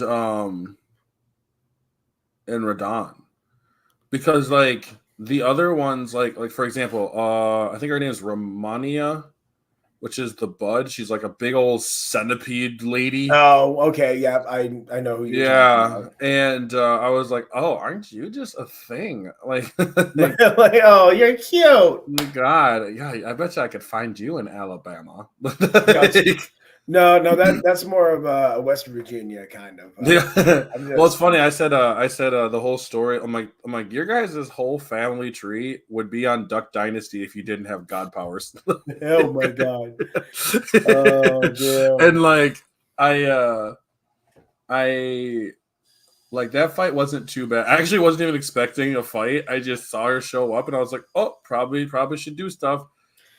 Radon, because like the other ones, like for example, I think her name is Romania, which is the Bud. She's like a big old centipede lady.
Oh, okay, yeah, I know who you're talking
Yeah,
about.
and I was like, "Oh, aren't you just a thing?" Like,
Like, oh, you're cute.
God, yeah, I bet you I could find you in Alabama.
No, that's more of a West Virginia kind of.
Yeah.
I'm
Well, it's
just
funny. I said the whole story. I'm like, your guys' whole family tree would be on Duck Dynasty if you didn't have god powers.
oh my god. Oh damn.
And like, I like that fight wasn't too bad. I actually wasn't even expecting a fight. I just saw her show up, and I was like, oh, probably should do stuff,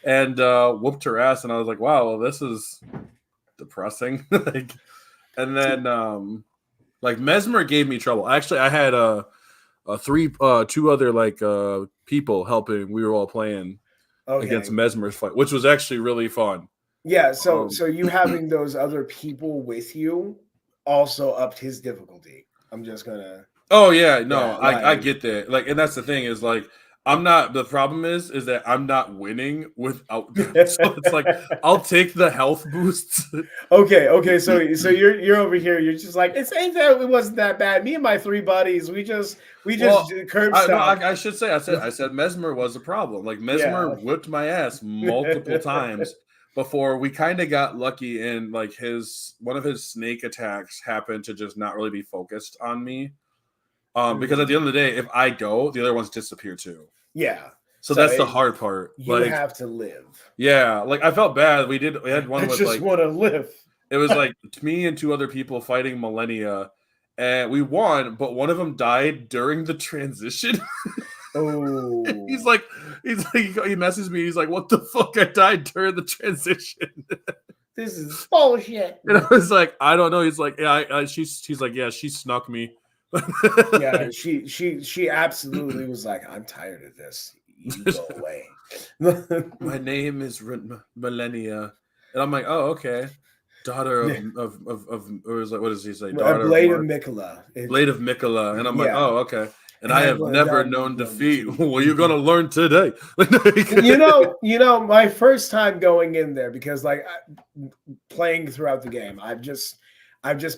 and whooped her ass. And I was like, wow, well, this is depressing. Like, and then like Mesmer gave me trouble. Actually, I had two other like people helping. We were all playing against Mesmer's fight, which was actually really fun.
Yeah, so you having those other people with you also upped his difficulty. I'm just gonna.
Oh yeah, no,
Yeah,
I
like
get that. Like, and that's the thing is like I'm not. The problem is that I'm not winning without them. So it's like I'll take the health boosts.
okay. So you're over here. You're just like it wasn't that bad. Me and my three buddies, we just
Well,
curb
no,
stop.
I should say I said Mesmer was a problem. Like Mesmer
Yeah.
whipped my ass multiple times before we kind of got lucky, and like one of his snake attacks happened to just not really be focused on me. Because at the end of the day, if I go, the other ones disappear too.
Yeah.
So that's the hard part.
You
like,
have to live.
Yeah, like I felt bad. We had one
I
with
just
like
want to live.
it was like me and two other people fighting Millennia, and we won, but one of them died during the transition.
Oh.
he's like he messages me. He's like, "What the fuck? I died during the transition."
This is bullshit.
And I was like, "I don't know." He's like, "Yeah, she's like, yeah, she snuck me."
Yeah, she absolutely was like, I'm tired of this. You go away.
My name is Millennia, and I'm like, oh, okay. Daughter of or is like, what does he say? Daughter
Blade of Mikola.
Blade of Mikola, and I'm like,
Yeah.
oh, okay. And I have never known defeat. Well, you're gonna learn today.
you know, my first time going in there, because like playing throughout the game, I've just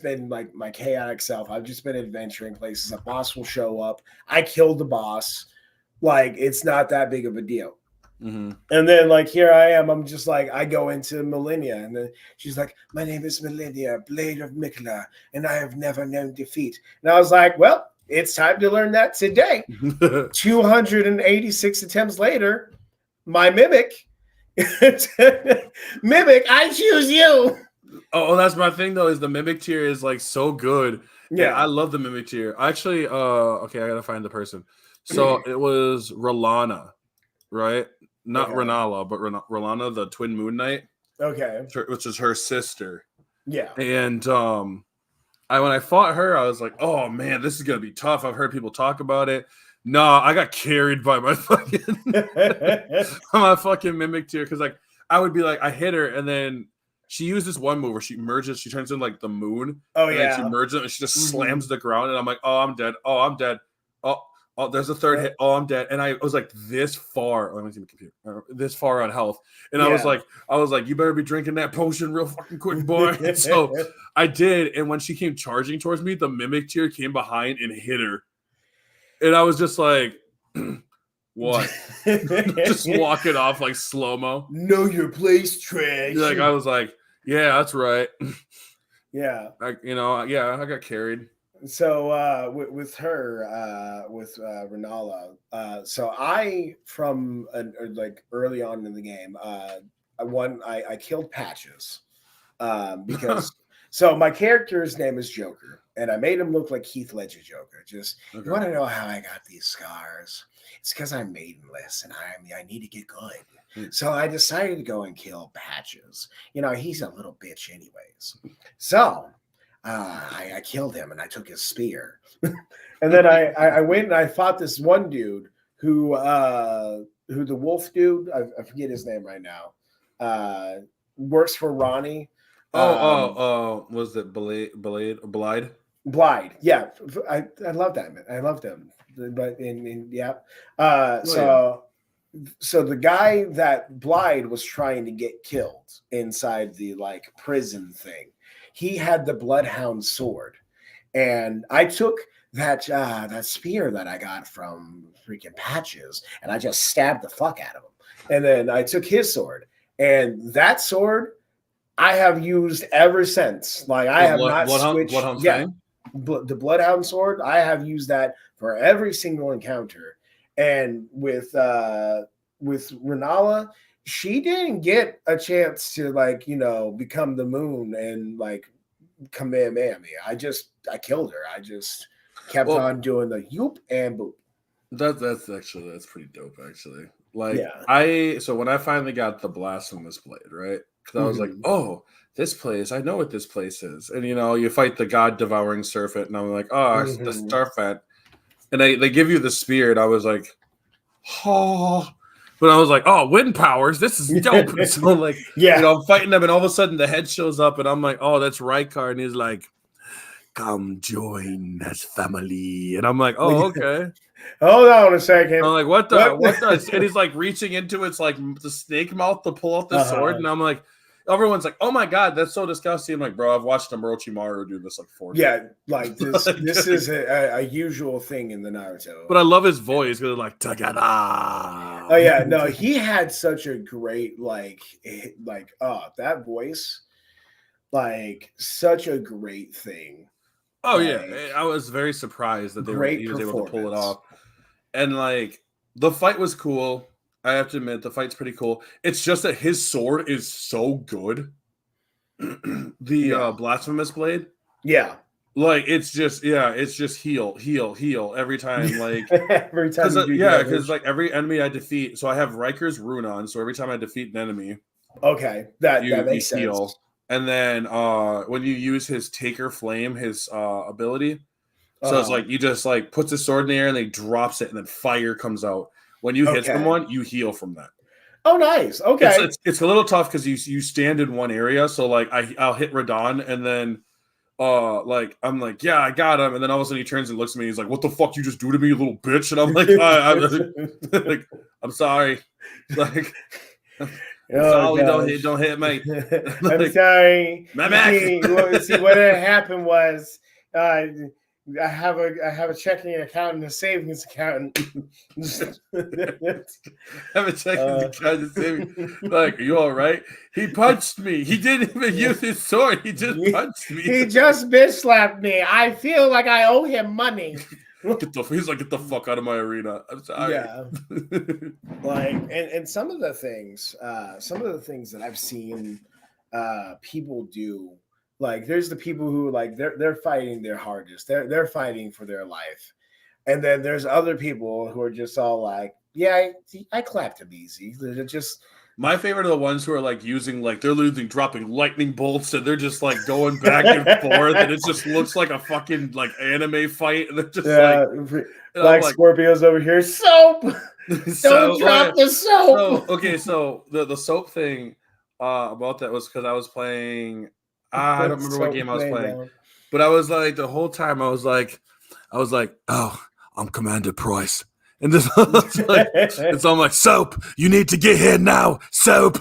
been like my chaotic self. I've just been adventuring places. A boss will show up. I killed the boss. Like, it's not that big of a deal.
Mm-hmm.
And then, like, here I am. I'm just like, I go into Millennia, and then she's like, my name is Millennia, Blade of Mikola, and I have never known defeat. And I was like, well, it's time to learn that today. 286 attempts later, my Mimic, Mimic, I choose you.
Oh, that's my thing though. Is the Mimic tier is like so good.
Yeah,
and I love the Mimic tier. Actually, okay, I gotta find the person. So it was Rolana, right? Not Renala, but Rolana, the Twin Moon Knight.
Okay,
which is her sister.
Yeah,
and when I fought her, I was like, oh man, this is gonna be tough. I've heard people talk about it. No, I got carried by my fucking Mimic tier, because like I would be like, I hit her, and then she used this one move where she merges, she turns into like the moon.
Oh,
and
yeah.
Then she merges and she just slams the ground, and I'm like, oh, I'm dead. Oh, I'm dead. Oh, there's a third hit. Oh, I'm dead. And I was like this far. Let me see my computer. This far on health. And I was like, you better be drinking that potion real fucking quick, boy. And so I did. And when she came charging towards me, the Mimic tier came behind and hit her. And I was just like, what? Just walking off like slow-mo.
Know your place, trash.
Like, I was like, yeah, that's right.
Yeah.
I got carried.
So with her, with Renala, so I from like early on in the game, I killed Patches because so my character's name is Joker, and I made him look like Heath Ledger Joker. Just you want to know how I got these scars? It's because I'm maidenless, and I need to get good. So I decided to go and kill Patches. He's a little bitch, anyways. So I killed him and I took his spear. And then I went and I fought this one dude who the wolf dude, I forget his name right now, works for Ronnie.
Was it Blade?
Blyde, yeah, I love that man. I love them, but yeah. So the guy that Blyde was trying to get killed inside the like prison thing, he had the Bloodhound sword, and I took that spear that I got from freaking Patches, and I just stabbed the fuck out of him. And then I took his sword, and that sword I have used ever since. Like I have not switched. The Bloodhound sword, I have used that for every single encounter. And with Renala, she didn't get a chance to become the moon and Kamehameha me. I killed her. I just kept on doing the yoop and boop.
That's pretty dope actually. So when I finally got the blasphemous blade, right? Because I was like, oh, this place, I know what this place is. And you fight the god devouring serpent, and I'm like, oh, it's the starfant. And they give you the spear, and I was like, oh, but I was like, oh, wind powers, this is dope. So I'm fighting them, and all of a sudden the head shows up, and I'm like, oh, that's Rykar, and he's like, come join us family. And I'm like, oh, okay.
Hold on a second.
I'm like, what the? And he's like reaching into its like the snake mouth to pull out the sword, and I'm like, everyone's like, oh my god, that's so disgusting. I'm like, bro, I've watched Orochimaru do this like 4 times.
Yeah, like this. This is a usual thing in the Naruto.
But I love his voice because like Tagada.
Oh yeah, no, he had such a great that voice, such a great thing.
Oh yeah, I was very surprised that he was able to pull it off. And the fight was cool. I have to admit, the fight's pretty cool. It's just that his sword is so good. The blasphemous blade.
Yeah.
It's just heal every time.
Every time.
Because every enemy I defeat, so I have Riker's rune on. So every time I defeat an enemy,
okay, that makes sense. Heal.
And then when you use his Taker Flame, his ability, so it's you just puts his sword in the air and then he drops it, and then fire comes out. When you hit someone, you heal from that.
Oh, nice. Okay.
It's a little tough because you stand in one area. So I'll hit Radon, and then I'm like, yeah, I got him. And then all of a sudden he turns and looks at me. He's like, what the fuck you just do to me, you little bitch? And I'm like, I'm sorry. Sorry, don't hit me.
I'm sorry.
My back.
See, what had happened was I have a checking account and a savings account.
I have a checking account and savings. Are you all right? He punched me. He didn't even use his sword. He just punched me.
He just bitch slapped me. I feel like I owe him money.
He's like, get the fuck out of my arena. I'm sorry.
Yeah. And some of the things that I've seen people do. There's the people who they're fighting their hardest. They're fighting for their life. And then there's other people who are just all like, yeah, I clapped him easy. They're just
my favorite are the ones who are using they're dropping lightning bolts, and they're just going back and forth, and it just looks like a fucking anime fight, and they're just
Scorpios over here. Soap. Don't drop the soap.
So the soap thing about that was because I was playing. I don't remember what game I was playing, but I was the whole time I was like, oh, I'm Commander Price. And this it's all like, Soap, you need to get here now, Soap.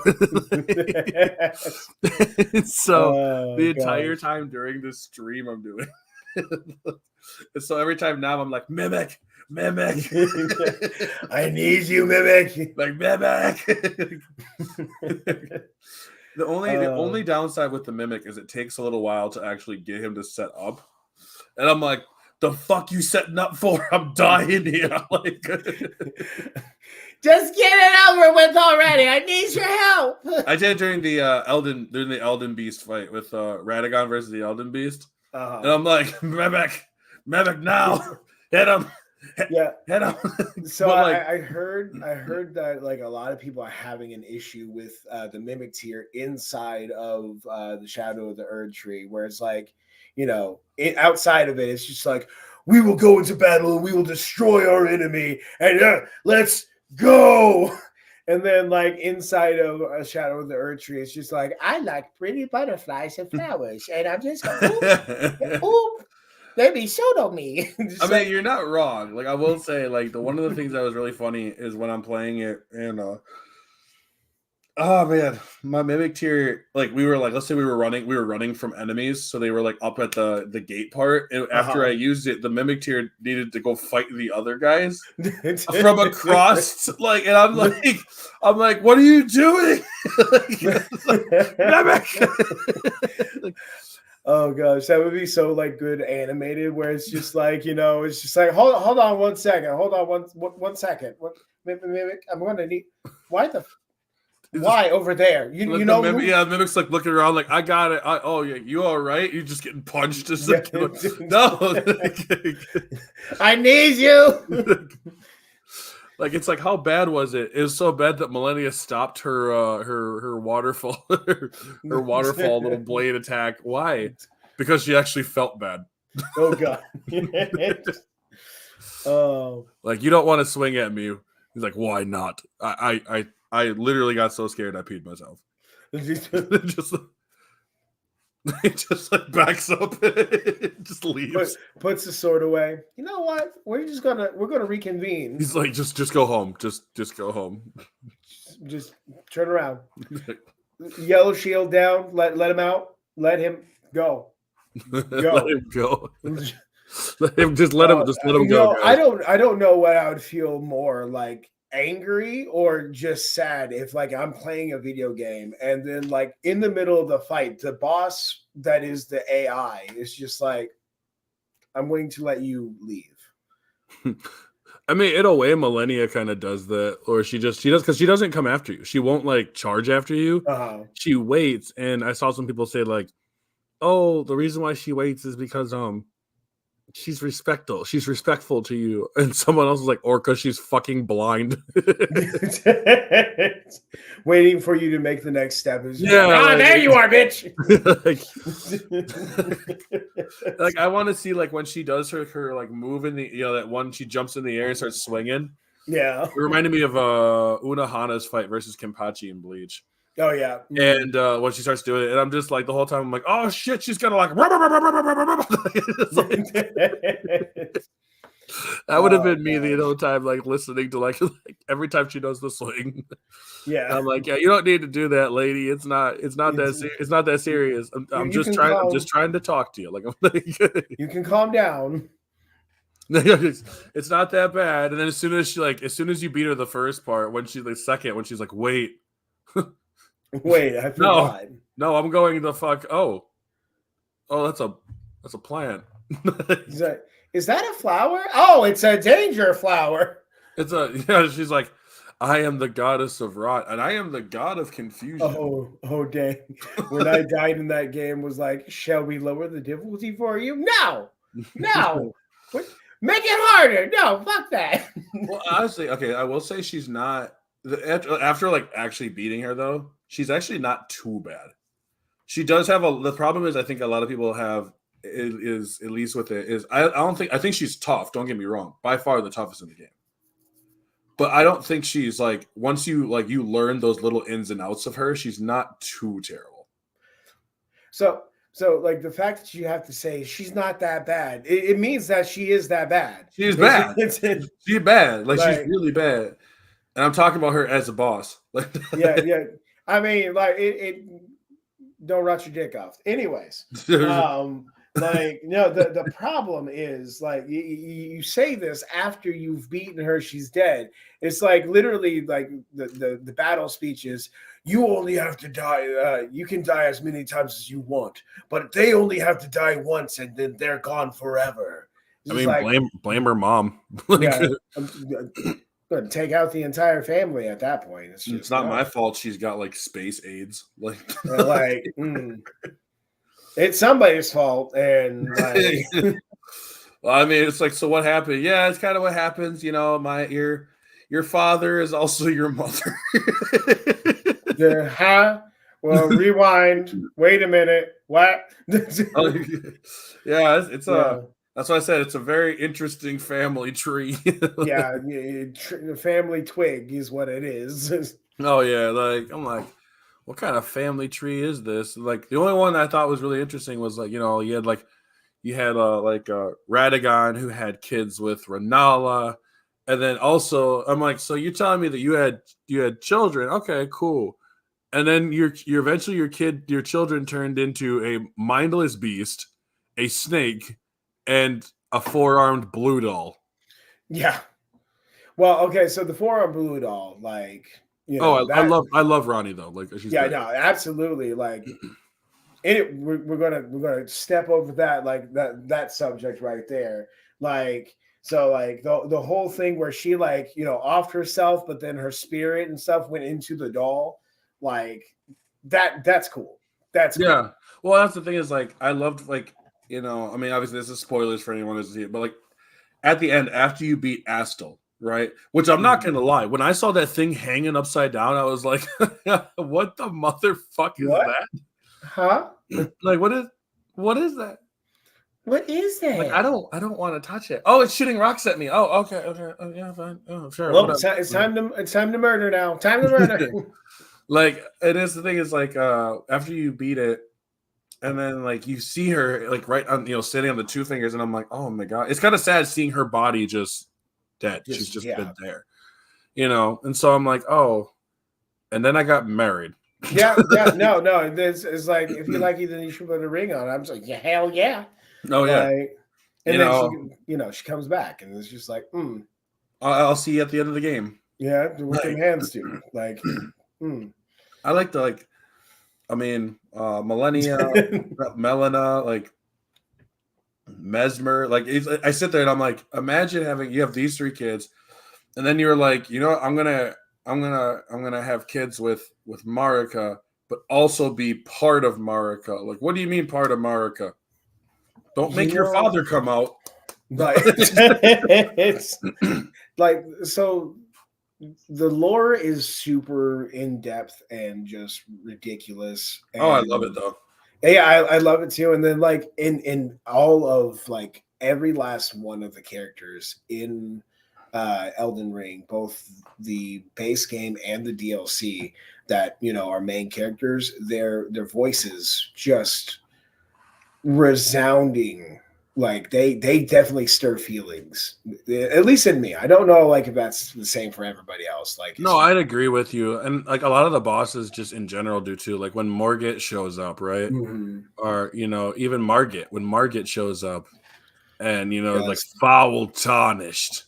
So the entire time during this stream I'm doing. And so every time now I'm like, Mimic.
I need you, Mimic.
Mimic. The only downside with the Mimic is it takes a little while to actually get him to set up. And I'm like, the fuck you setting up for? I'm dying here.
Just get it over with already. I need your help.
I did it during the Elden Beast fight with Radagon versus the Elden Beast. And I'm like, Mimic now. Hit him.
Yeah.
Head on.
So
But, like,
I heard that like a lot of people are having an issue with the mimic tier inside of the Shadow of the Erd tree, where it's like, outside of it, it's just like we will go into battle and we will destroy our enemy and let's go. And then like inside of a Shadow of the Erd tree, it's just like I like pretty butterflies and flowers, and I'm just oop, baby, show me.
I mean, you're not wrong. Like, I will say, like, one of the things that was really funny is when I'm playing it, and oh man, my mimic tier, like, we were like, let's say we were running from enemies, so they were like up at the gate part, and after I used it, the mimic tier needed to go fight the other guys from across, like, and I'm like, what are you doing? Mimic.
Oh gosh, that would be so like good animated, where it's just like it's just like hold on 1 second, hold on one second. What mimic? I'm gonna need why over there? You know
the mimic's like looking around like I got it. Oh yeah, you all right? You just getting punched? No,
I need you.
Like, it's like, how bad was it? It was so bad that Millennia stopped her waterfall her waterfall little blade attack. Why? Because she actually felt bad.
Oh god. Oh,
like, you don't want to swing at me. He's like, why not? I literally got so scared I peed myself. just like backs up and just leaves.
Puts the sword away. You know what? We're gonna reconvene.
He's like, just go home. Just go home.
Just turn around. Yellow shield down. Let him out. Let him go.
Let him go. Let him go.
I don't know what I would feel more like, angry or just sad, if like I'm playing a video game and then like in the middle of the fight, the boss that is the AI is just like, I'm willing to let you leave.
I mean, in a way, Millennia kind of does that, or she does because she doesn't come after you. She won't like charge after you. She waits, and I saw some people say like, "Oh, the reason why she waits is because she's respectful to you," and someone else was like, or because she's fucking blind.
Waiting for you to make the next step.
There
you are, bitch.
like I want to see like when she does her like move in the that one, she jumps in the air and starts swinging.
Yeah,
it reminded me of Unohana's fight versus Kenpachi in Bleach.
Oh yeah,
and when she starts doing it, and I'm just like the whole time I'm like, oh shit, she's gonna like. That would have been me the whole time, like listening to like every time she does the swing.
Yeah,
I'm like, yeah, you don't need to do that, lady. It's not that serious. I'm just trying to talk to you. Like,
you can calm down.
It's not that bad. And then as soon as you beat her the first part, when she's like, wait.
Wait, I forgot.
No, I'm going the fuck. Oh, that's a plant.
Is that a flower? Oh, it's a danger flower.
She's like, I am the goddess of rot, and I am the god of confusion.
Oh, dang. When I died in that game, was like, shall we lower the difficulty for you? No. Make it harder. No, fuck that.
Well, honestly, okay, I will say she's not. After like actually beating her though, she's actually not too bad. She does have the problem is I think a lot of people have is at least with it is I think she's tough. Don't get me wrong, by far the toughest in the game. But I don't think she's like once you learn those little ins and outs of her, she's not too terrible.
So like the fact that you have to say she's not that bad, it means that she is that bad.
She's bad. She's bad. Like she's really bad. And I'm talking about her as a boss.
yeah. I mean, like it don't rot your dick off. Anyways, the problem is like you say this after you've beaten her, she's dead. It's like literally like the battle speech is, you only have to die. You can die as many times as you want, but they only have to die once, and then they're gone forever.
I mean, blame her mom.
But take out the entire family at that point.
It's not my fault. She's got like space AIDS.
It's somebody's fault, and
Well, I mean, it's like, so what happened? Yeah, it's kind of what happens. You know, your father is also your mother.
Well, rewind. Wait a minute. What?
Oh, yeah, it's
Yeah.
that's why I said it's a very interesting family tree.
Yeah, the family twig is what it is.
Oh yeah, like I'm like, what kind of family tree is this? Like the only one I thought was really interesting was like, you had Radagon who had kids with Renala, and then also I'm like, so you're telling me that you had children? Okay, cool. And then your eventually your children turned into a mindless beast, a snake, and a four-armed blue doll.
Yeah. Well, okay, so the forearm blue doll, like,
Oh, I
that.
love Ronnie though. Like she's
Yeah,
great.
no, absolutely. Like, we're gonna step over that, like that subject right there. Like, so like the whole thing where she, like, offed herself, but then her spirit and stuff went into the doll, like that's cool. That's cool.
Yeah. Well, that's the thing is like I loved I mean obviously this is spoilers for anyone who's seen it, but like at the end after you beat Astel, right? Which I'm not
Mhm.
gonna lie, when I saw that thing hanging upside down, I was like, what the motherfuck is
What?
that?
Huh?
Like what is that?
What is
Like
that?
I don't want to touch it. Oh, it's shooting rocks at me. Oh, okay, okay. Oh, yeah, fine. Oh, sure,
Well,
whatever.
it's time to murder now. Time to murder.
Like, and it's the thing is like after you beat it, and then like you see her like right on sitting on the two fingers, and I'm like, oh my god, it's kind of sad seeing her body just dead. She's
Just
just been
yeah.
there, and so I'm like, oh, and then I got married.
Yeah, yeah, no. This is like, if you like it, then you should put a ring on. I'm just like, yeah, hell yeah.
Oh yeah,
Like,
you
and then
know,
she comes back, and it's just like,
I'll see you at the end of the game.
yeah, what them
Like,
hands do, like,
I like to like, I mean, Millennia, Melina, like Mesmer, like I sit there and I'm like, imagine you have these three kids, and then you're like, what, I'm gonna have kids with Marika, but also be part of Marika. Like, what do you mean part of Marika? Don't
you
make your
know,
father come out.
like, it's like, so the lore is super in depth and just ridiculous,
Oh, I love it
and
though.
yeah, I love it too. And then, like, in all of, like, every last one of the characters in Elden Ring, both the base game and the DLC, that are main characters, their voices just resounding. Like, they definitely stir feelings, at least in me. I don't know, like, if that's the same for everybody else. Like,
No, I'd agree with you, and like a lot of the bosses just in general do too. Like when Morgott shows up, right?
Mhm.
Or even Margit when Margit shows up, and like
Yes,
foul tarnished.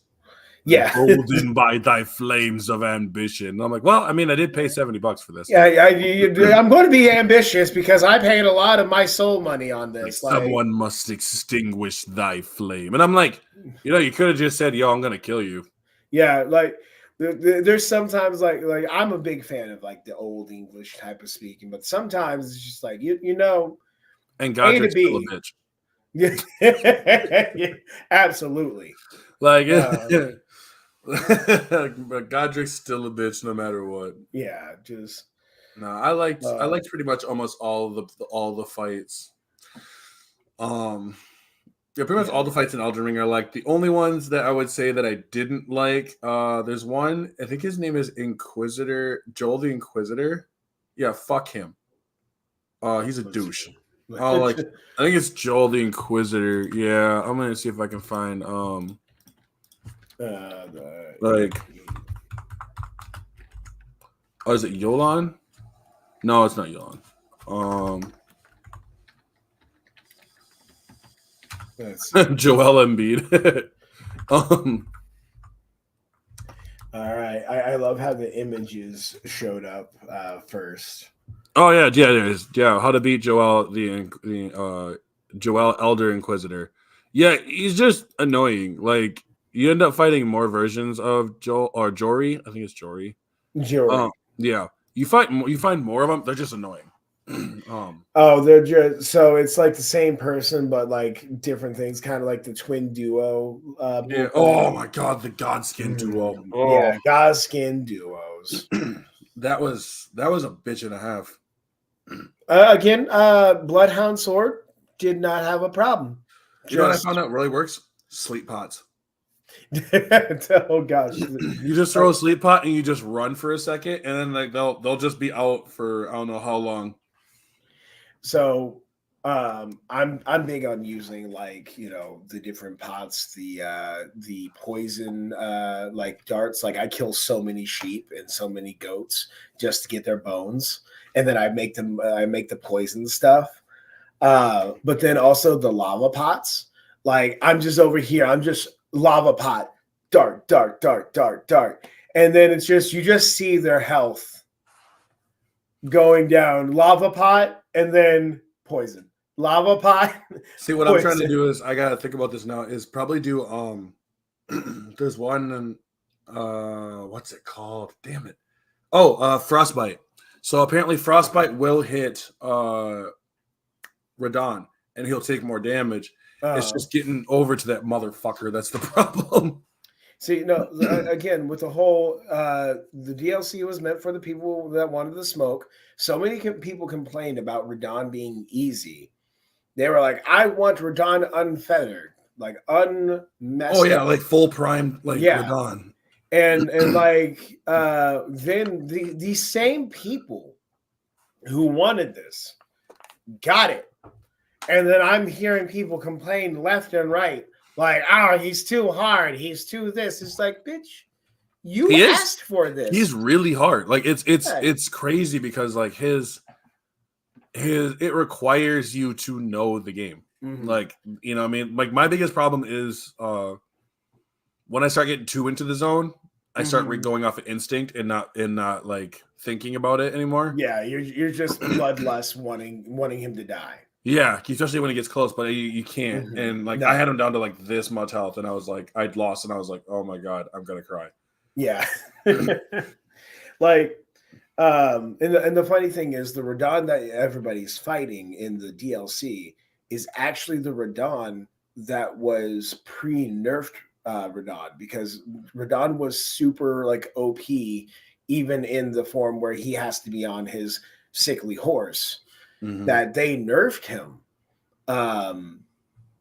yeah.
Golden by thy flames of ambition. And I'm like, well, I mean, I did pay $70 for this.
Yeah, I'm going to be ambitious because I paid a lot of my soul money on
Like,
this. Like,
someone must extinguish thy flame. And I'm like, you could have just said, yo, I'm gonna kill you.
yeah, like, there's sometimes, like I'm a big fan of, like, the old English type of speaking, but sometimes it's just like,
And
A to
Godric's still a
B.
bitch.
Yeah, absolutely.
Like,
Um,
but Godric's still a bitch no matter what.
yeah, just
No, I liked
uh,
pretty much almost all the fights. Yeah, pretty much
yeah.
all the fights in Elden Ring are like the only ones that I would say that I didn't like. There's one, I think his name is Inquisitor, Joel the Inquisitor. Yeah, fuck him. He's a
Let's
douche.
see.
Oh, like I think it's Joel the Inquisitor. Yeah, I'm gonna see if I can find like is it Yolan? No, it's not Yolan.
let's see.
Joel Embiid.
All right, I love how the images showed up first.
Oh yeah, there's how to beat Joel the Joel Elder Inquisitor. Yeah, he's just annoying. Like you end up fighting more versions of Joel or Jory. I think it's Jory.
Jory.
Yeah, you find more of them. They're just annoying.
Oh, they're just so it's like the same person, but like different things, kind of like the twin duo.
Yeah.
Bullpen.
Oh my god, the Godskin duo.
Yeah,
Oh,
Goskin duos.
that was a bitch and a half.
Again, Bloodhound Sword did not have a problem.
You know what I found out really works? Sleep pots.
Oh gosh,
You just throw a sleep pot and you just run for a second, and then like they'll just be out for I don't know how long.
so I'm big on using like the different pots, the poison like darts. Like I kill so many sheep and so many goats just to get their bones, and then I make the poison stuff. But then also the lava pots. Like I'm just over here, I'm just lava pot, dart, dart, dart, dart, dart. And then it's just you just see their health going down. Lava pot and then poison. Lava pot.
See what I'm trying to do is I gotta think about this now. Is probably do there's one what's it called? Damn it. Oh, frostbite. So apparently frostbite will hit Radon and he'll take more damage. It's just getting over to that motherfucker. That's the problem.
See, no, again, with the whole, the DLC was meant for the people that wanted to smoke. So many people complained about Radon being easy. They were like, I want Radon unfettered, like unmessed.
Oh, yeah, like full prime, like Radon.
And like, then the same people who wanted this got it. And then I'm hearing people complain left and right, like, oh, he's too hard. He's too this. It's like, bitch, you asked for this.
He's really hard. Like it's crazy because like his it requires you to know the game.
Mm-hmm.
Like, you know what I mean? Like my biggest problem is when I start getting too into the zone, I start going off of instinct and not like thinking about it anymore.
Yeah, you're just bloodlust wanting him to die.
Yeah, especially when he gets close, but you can't. Mm-hmm. And like I had him down to like this much health, and I was like, I'd lost, and I was like, oh my god, I'm gonna cry.
Yeah, like, and the funny thing is, the Radon that everybody's fighting in the DLC is actually the Radon that was pre-nerfed Radon, because Radon was super like OP, even in the form where he has to be on his sickly horse. Mm-hmm. That they nerfed him,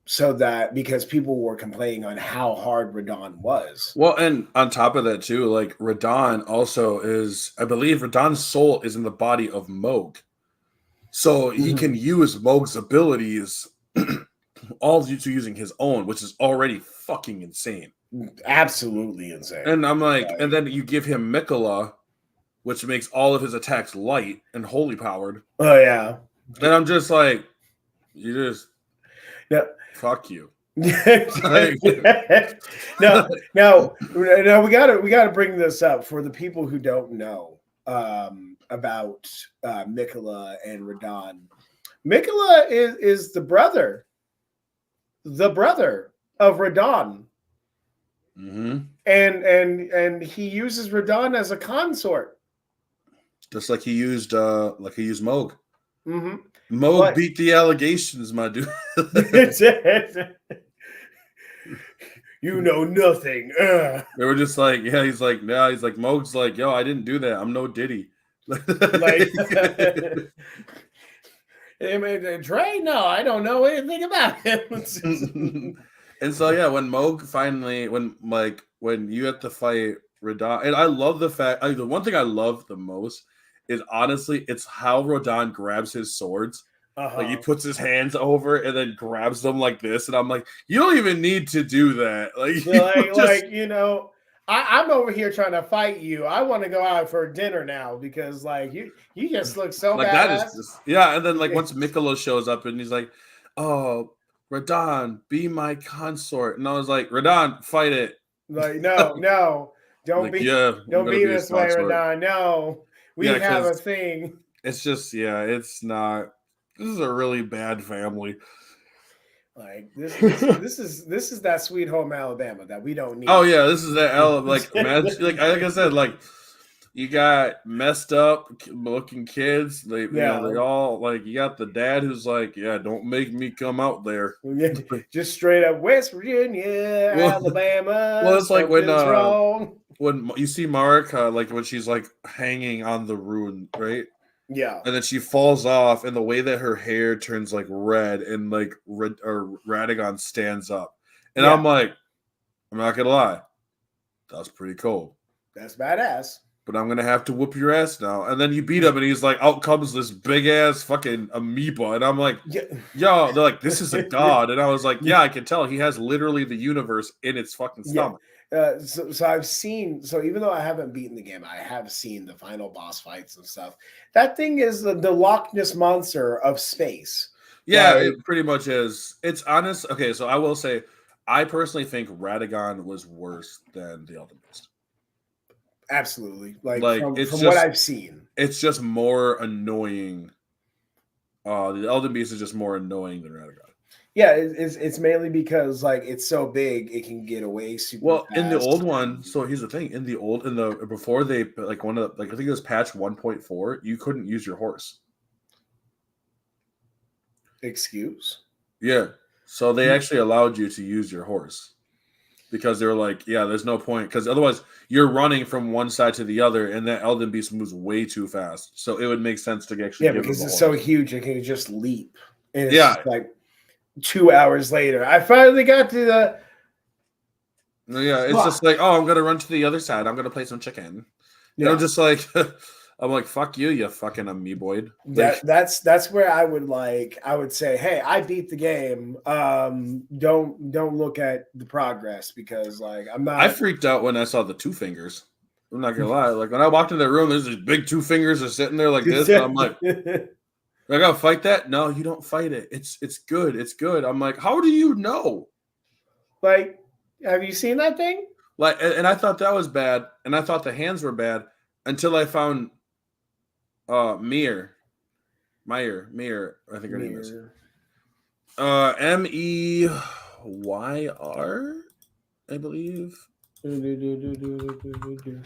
so that because people were complaining on how hard Radon was.
Well, and on top of that too, like Radon also is, I believe Radon's soul is in the body of Moog, so he can use Moog's abilities all due to using his own, which is already fucking insane.
Absolutely insane.
And I'm like, and then you give him Mikola, which makes all of his attacks light and holy powered.
Oh yeah.
And I'm just like, you just fuck you.
no, we gotta bring this up for the people who don't know about Mikola and Radon. Mikola is the brother of Radon.
Mm-hmm.
And he uses Radon as a consort.
Just like he used Moog.
Mm-hmm.
Moog beat the allegations, my dude.
You know nothing.
They were just like, yeah, he's like, no, he's like, Moog's like, yo, I didn't do that. I'm no Diddy.
Like, Dre, no, I don't know anything about him.
And so, yeah, when Moog finally, when you have to fight Radon, and I love the fact, the one thing I love the most is honestly, it's how Radon grabs his swords. Like he puts his hands over and then grabs them like this, and I'm like, you don't even need to do that.
I'm over here trying to fight you. I want to go out for dinner now because like you just look so
like
badass.
That is just, yeah. And then like once Mikola shows up and he's like, oh, Radon, be my consort, and I was like, Radon, fight it.
Like no, don't
like,
be
don't
be this way, Radon. No. We have a thing.
It's just, it's not. This is a really bad family.
Like this is that Sweet Home Alabama that we don't need.
Oh yeah, this is that like imagine, like I said, like You got messed up looking kids. They
Yeah.
they all like. You got the dad who's like, yeah, don't make me come out there.
Just straight up West Virginia,
Well,
Alabama.
it's like
Something's wrong.
when you see Marika, like when she's like hanging on the ruin, right?
Yeah.
And then she falls off, and the way that her hair turns like red, and like Radagon stands up, and
Yeah.
I'm like, I'm not gonna lie, that's pretty cool.
That's badass.
But I'm gonna have to whoop your ass now. And then you beat him, and he's like, out comes this big ass fucking amoeba, and I'm like, yo, they're like, this is a god, and I was like, yeah, I can tell he has literally the universe in its fucking stomach.
So I've seen, so even though I haven't beaten the game, I have seen the final boss fights and stuff. That thing is the Loch Ness monster of space.
Yeah, it pretty much is. It's honest. Okay, so I will say, I personally think Radagon was worse than the Elden Beast.
Absolutely. Like from
just,
what I've seen.
It's just more annoying. The Elden Beast is just more annoying than Radagon.
Yeah, it's mainly because like it's so big, it can get away super fast.
In the old one, so here's the thing: before they like one of the, like I think it was patch 1.4, you couldn't use your horse.
Excuse?
Yeah, so they actually allowed you to use your horse because they were like, yeah, there's no point because otherwise you're running from one side to the other, and that Elden Beast moves way too fast. So it would make sense to actually
because it's so huge, it can just leap. And it's
yeah,
just like 2 hours later, I finally got to the.
Yeah, it's just like, oh, I'm gonna run to the other side. I'm gonna play some chicken. Yeah. I'm just like, I'm like, fuck you, you fucking amoeboid.
That's where I would say, hey, I beat the game. Don't look at the progress because like I'm not.
I freaked out when I saw the 2 fingers. I'm not gonna lie. Like when I walked in that room, there's these big 2 fingers are sitting there like this. And I'm like. I gotta fight that? No, you don't fight it. It's good. It's good. I'm like, how do you know?
Like, have you seen that thing?
Like, and I thought that was bad, and I thought the hands were bad until I found Meyer, I think her name is. Meyr, I believe.
Metyr.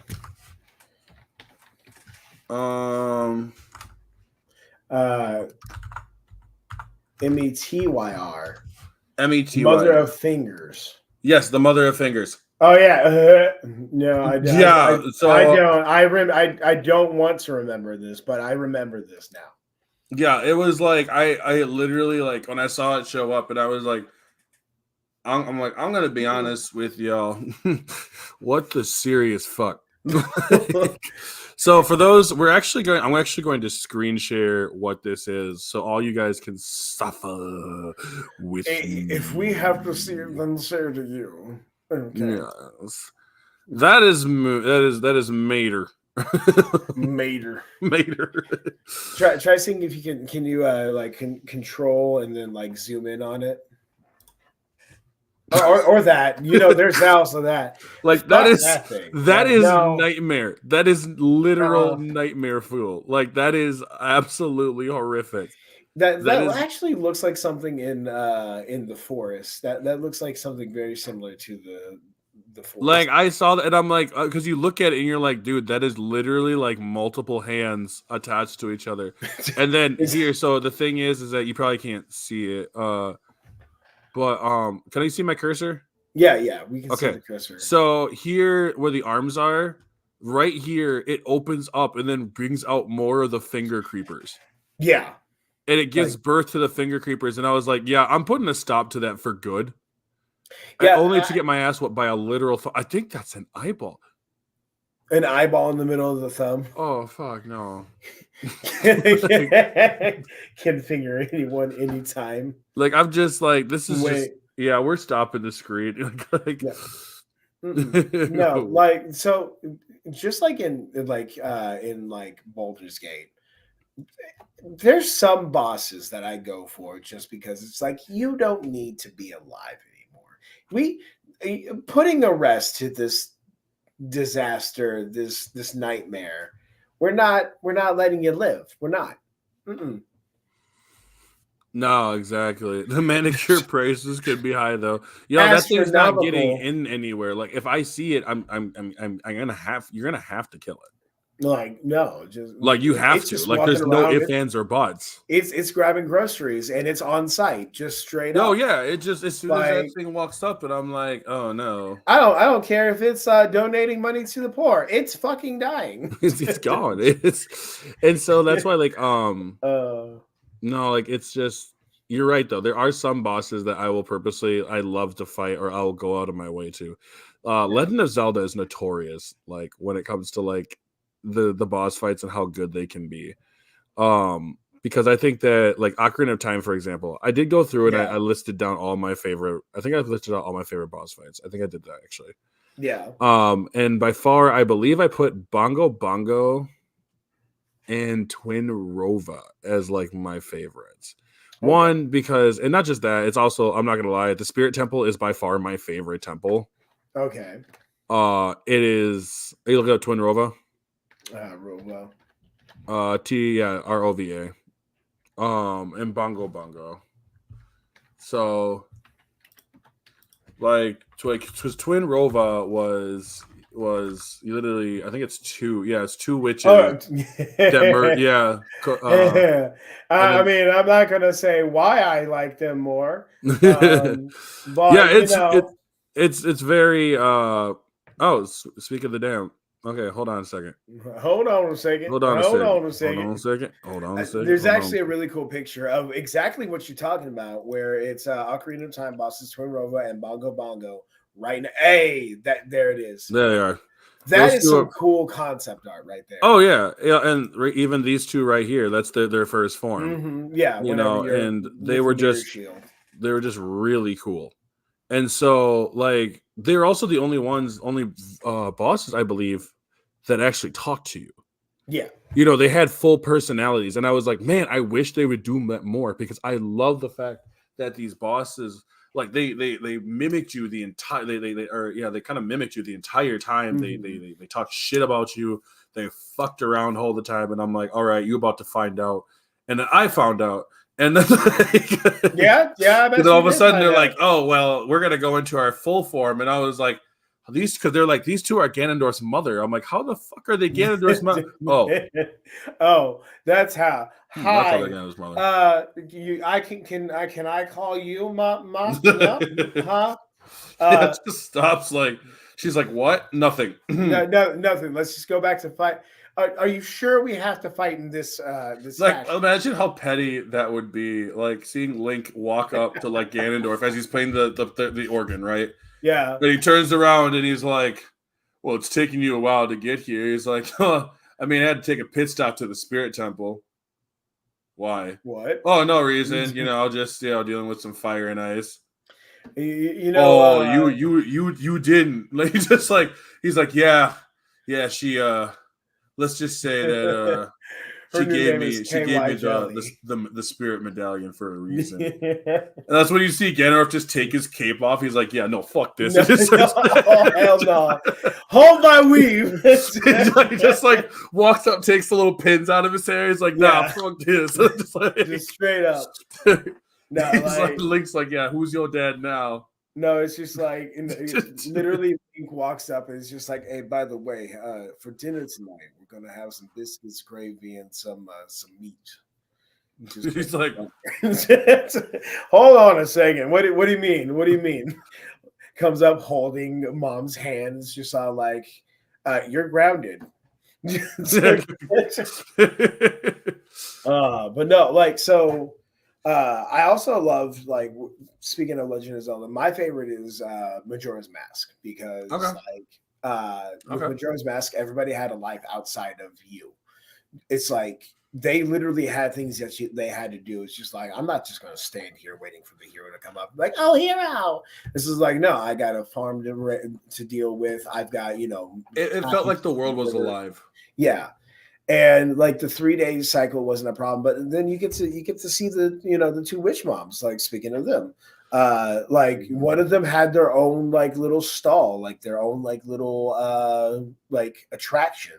Metyr.
Mother of Fingers.
Yes, the Mother of Fingers.
Oh yeah. No, I don't.
Yeah.
I don't want to remember this, but I remember this now.
Yeah, it was like I literally like when I saw it show up, and I was like, I'm like, I'm gonna be honest with y'all. What the serious fuck? So for those, I'm actually going to screen share what this is, so all you guys can suffer with me.
If we have to see it, then share to you. Okay.
Yes. That is Mater.
Mater. Try seeing if you can you control and then like zoom in on it. Or that, there's also that.
Like that is nightmare. That is literal nightmare fuel. Like that is absolutely horrific.
That actually looks like something in the forest. That looks like something very similar to the forest.
Like I saw that, and I'm like, because you look at it and you're like, dude, that is literally like multiple hands attached to each other. And then here, so the thing is that you probably can't see it. But can I see my cursor?
Yeah, we can see the cursor.
So here where the arms are, right here, it opens up and then brings out more of the finger creepers.
Yeah.
And it gives birth to the finger creepers. And I was like, yeah, I'm putting a stop to that for good. Yeah, only to get my ass whooped by a literal I think that's an eyeball.
An eyeball in the middle of the thumb.
Oh fuck no.
Can finger anyone anytime.
Like I'm just like, this is we're stopping the screen.
No, like so just like in Baldur's Gate, there's some bosses that I go for just because it's like you don't need to be alive anymore. Putting a rest to this disaster, this nightmare. We're not letting you live. We're not.
No, exactly. The manicure prices could be high though. That thing's not getting in anywhere. Like if I see it, I'm gonna have you're gonna have to kill it.
Like, no, just
Like you have
it's
to.
just
Like
walking
there's no
around.
ifs, ands, or buts.
It's grabbing groceries and it's on site, just straight
No,
up.
yeah. It just as soon as that
Like,
thing walks up, and I'm like, oh no.
I don't care if it's donating money to the poor. It's fucking dying.
It's gone. And so that's why
uh,
no, like it's just you're right though. There are some bosses that I love to fight or I'll go out of my way to. Legend of Zelda is notorious, like when it comes to like the boss fights and how good they can be. Because I think that like Ocarina of Time, for example, I did go through and I listed down all my favorite. I think I've listed out all my favorite boss fights. I think I did that actually.
yeah.
And by far, I believe I put Bongo Bongo and Twin Rova as like my favorites. One, because, and not just that, it's also, I'm not gonna lie, the Spirit Temple is by far my favorite temple.
Okay.
It is. Are you looking at Twin Rova?
Rova.
Rova. And Bongo Bongo. So, because Twin Rova was literally, I think it's two. Yeah, it's two witches that yeah.
I mean, I'm not gonna say why I like them more, but
yeah, it's very. Oh, speak of the damn. Okay, hold on a second.
Hold on a second. There's actually a really cool picture of exactly what you're talking about, where it's Ocarina of Time bosses, Twin Rova, and Bongo Bongo. Right now, hey, there it is.
There they are.
That is some cool concept art right there.
Oh yeah, and even these two right here, that's their first form.
Mm-hmm. Yeah,
and they were just really cool. And so like they're also the only bosses, I believe, that actually talk to you.
Yeah.
They had full personalities, and I was like, man, I wish they would do that more, because I love the fact that these bosses, like they mimicked you the entire they kind of mimicked you the entire time. Mm-hmm. They talked shit about you. They fucked around all the time, and I'm like, all right, you about to find out. And then I found out, and then
yeah.
And all of a sudden they're like, oh well, we're gonna go into our full form, and I was like, because they're like, these two are Ganondorf's mother. I'm like, how the fuck are they Ganondorf's mother?
That's how. Hi,
Ganondorf's mother.
Can I call you mom? Huh?
It just stops. Like she's like, what? Nothing.
no, nothing. Let's just go back to fight. Are you sure we have to fight in this? This
like, imagine how petty that would be. Like seeing Link walk up to like Ganondorf as he's playing the organ, right?
Yeah.
But he turns around and he's like, "Well, it's taking you a while to get here." He's like, "Huh? I mean, I had to take a pit stop to the Spirit Temple." Why?
What?
Oh, no reason. Just dealing with some fire and ice.
You
didn't. Like just like he's like, yeah. She let's just say that she gave me the spirit medallion for a reason. And that's when you see Ganondorf just take his cape off. He's like, yeah, no, fuck this.
Oh hell no. Hold my weave.
He just like walks up, takes the little pins out of his hair. He's like, nah, fuck this.
just straight up.
No, he's like Link's like, yeah, who's your dad now?
No, it's just like literally Link walks up and it's just like, hey, by the way, for dinner tonight, we're gonna have some biscuits, gravy, and some meat.
He's like,
hold on a second. What do you mean? What do you mean? Comes up holding mom's hand. It's just all like, you're grounded. But no, like so. I also love, like, speaking of Legend of Zelda, my favorite is Majora's Mask, because with Majora's Mask, everybody had a life outside of you. It's like they literally had things that they had to do. It's just like, I'm not just going to stand here waiting for the hero to come up. Like, oh, hero. This is like, no, I got a farm to deal with. I've got,
It felt like the world was alive.
Yeah. And like the 3 day cycle wasn't a problem, but then you get to see the two witch moms. Like, speaking of them, like one of them had their own like little stall, like their own like little like attraction.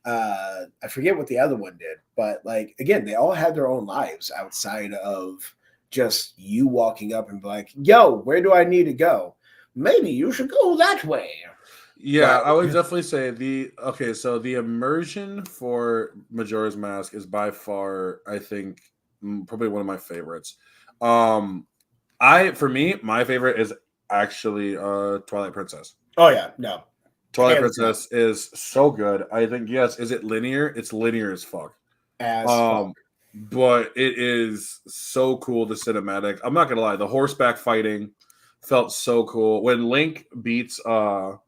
I forget what the other one did, but like again, they all had their own lives outside of just you walking up and be like, "Yo, where do I need to go? Maybe you should go that way."
Yeah, I would definitely say so the immersion for Majora's Mask is by far, I think, probably one of my favorites. For me, my favorite is actually Twilight Princess.
Oh yeah, no,
Twilight Princess is so good. I think, yes, is it linear? It's linear as fuck.
as fuck.
But it is so cool, the cinematic. I'm not gonna lie, the horseback fighting felt so cool. When Link beats the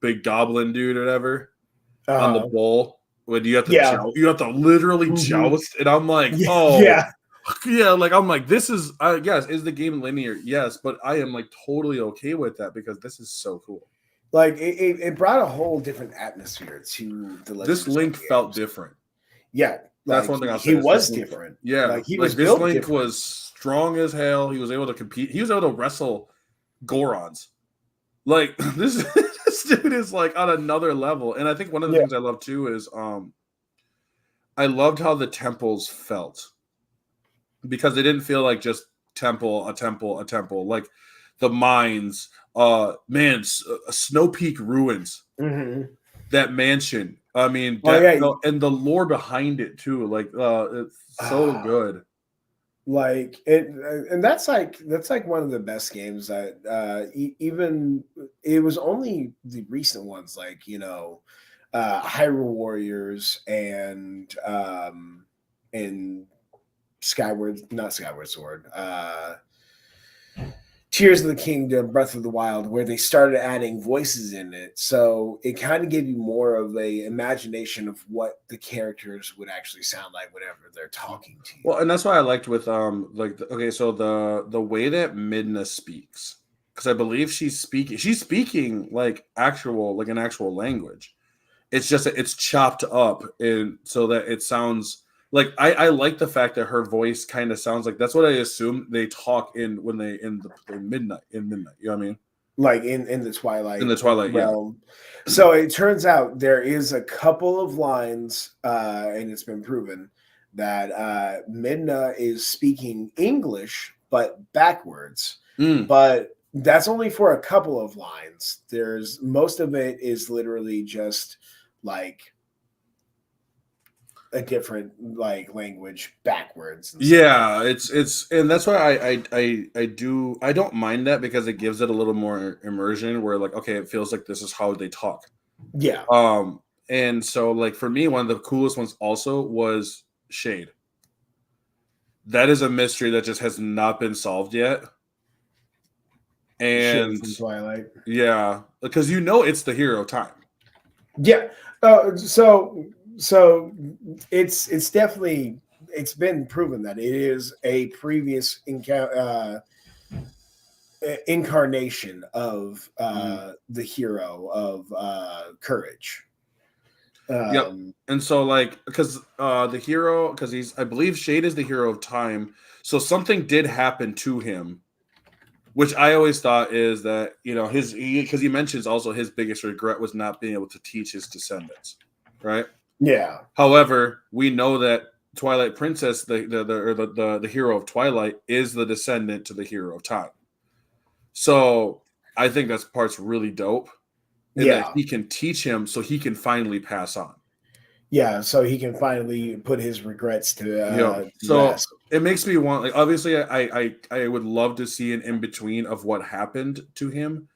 big goblin dude or whatever on the bull, when you have to you have to literally joust, and I'm like, oh yeah, like I'm like, this is yes, is the game linear? Yes, but I am like totally okay with that because this is so cool.
Like it brought a whole different atmosphere to the Legend
This
of Zelda
Link felt
games.
different.
Yeah,
That's
like
one thing I'll say.
he was different.
Yeah,
like he
like
was
this
built
Link
different.
was strong as hell. He was able to compete. He was able to wrestle Gorons. Like this, this dude is like on another level. And I think one of the things I love too is I loved how the temples felt because they didn't feel like just temple, a temple, a temple. Like the mines, Snow Peak ruins.
Mm-hmm.
That mansion. I mean, and the lore behind it too. Like, it's so good.
Like it, and that's like one of the best games that even it was only the recent ones, like Hyrule Warriors and not Skyward Sword, Tears of the Kingdom, Breath of the Wild, where they started adding voices in it. So it kind of gave you more of a imagination of what the characters would actually sound like whenever they're talking to you.
Well, and that's why I liked with so the way that Midna speaks, because I believe she's speaking like an actual language. It's just that it's chopped up and so that it sounds like I like the fact that her voice kind of sounds like that's what I assume they talk in when they in midnight. You know what I mean?
Like in the Twilight realm.
Yeah.
So it turns out there is a couple of lines, and it's been proven that Midna is speaking English but backwards. But that's only for a couple of lines. There's most of it is literally just like a different like language backwards.
Yeah, it's and that's why I don't mind that because it gives it a little more immersion where like okay, it feels like this is how they talk.
Yeah.
And so like for me, one of the coolest ones also was Shade. That is a mystery that just has not been solved yet. And
from Twilight.
Yeah, because it's the hero time.
Yeah. So it's definitely it's been proven that it is a previous incarnation of the hero of courage.
Yep. And so like because the hero because I believe Shade is the hero of time, so something did happen to him, which I always thought is that because he mentions also his biggest regret was not being able to teach his descendants, right?
Yeah.
However, we know that Twilight Princess, the hero of Twilight, is the descendant to the hero of time. So I think that part's really dope. And that he can teach him so he can finally pass on.
Yeah, so he can finally put his regrets to
so
rest.
It makes me want like obviously I would love to see an in between of what happened to him,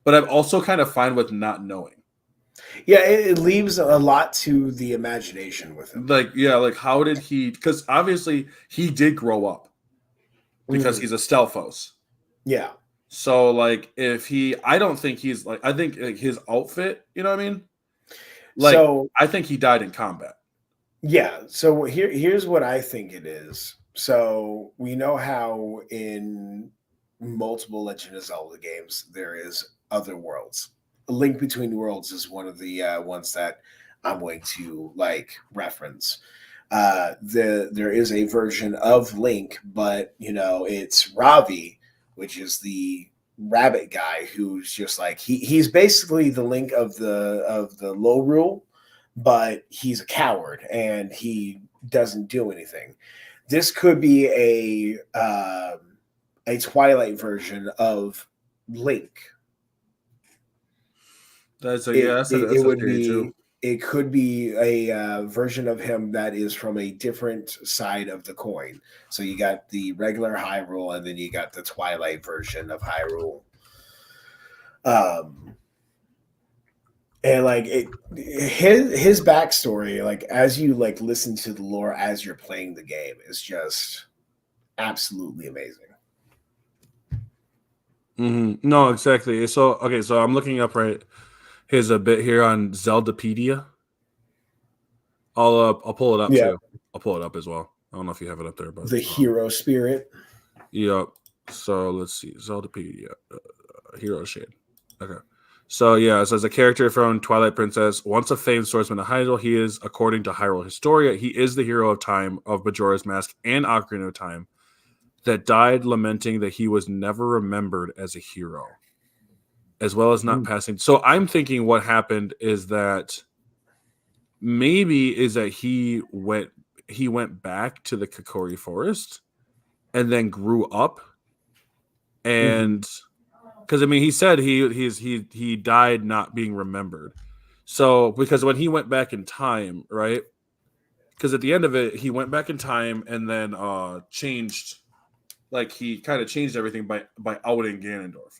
but I'm also kind of fine with not knowing.
Yeah, it leaves a lot to the imagination with him.
Like how did he? Because obviously he did grow up because he's a Stelphos.
Yeah.
So like I don't think he's like I think like his outfit. You know what I mean? Like I think he died in combat.
Yeah. So here's what I think it is. So we know how in multiple Legend of Zelda games there is other worlds. A Link Between Worlds is one of the ones that I'm going to like reference. There is a version of Link, but it's Ravi, which is the rabbit guy who's just like he's basically the Link of the low rule, but he's a coward and he doesn't do anything. This could be a Twilight version of Link.
That's a
It,
that's
it, it
a
would
theory too.
be it could be a version of him that is from a different side of the coin. So you got the regular Hyrule, and then you got the Twilight version of Hyrule. Um, and like his backstory, like as you like listen to the lore as you're playing the game, is just absolutely amazing.
No, exactly. So okay, so I'm looking up here's a bit here on Zeldapedia. I'll pull it up
Yeah,
too. I'll pull it up as well. I don't know if you have it up there, but
the hero spirit.
yep. So let's see, Zeldapedia, hero shade. Okay. So yeah, it says a character from Twilight Princess, once a famed swordsman of Hyrule, he is, according to Hyrule Historia, he is the hero of time of Majora's Mask and Ocarina of Time that died lamenting that he was never remembered as a hero, as well as not passing. So I'm thinking what happened is that he went back to the Kokori Forest and then grew up, and because I mean he said he died not being remembered. So because when he went back in time, right? Because at the end of it, he went back in time and then changed, like he kind of changed everything by outing Ganondorf.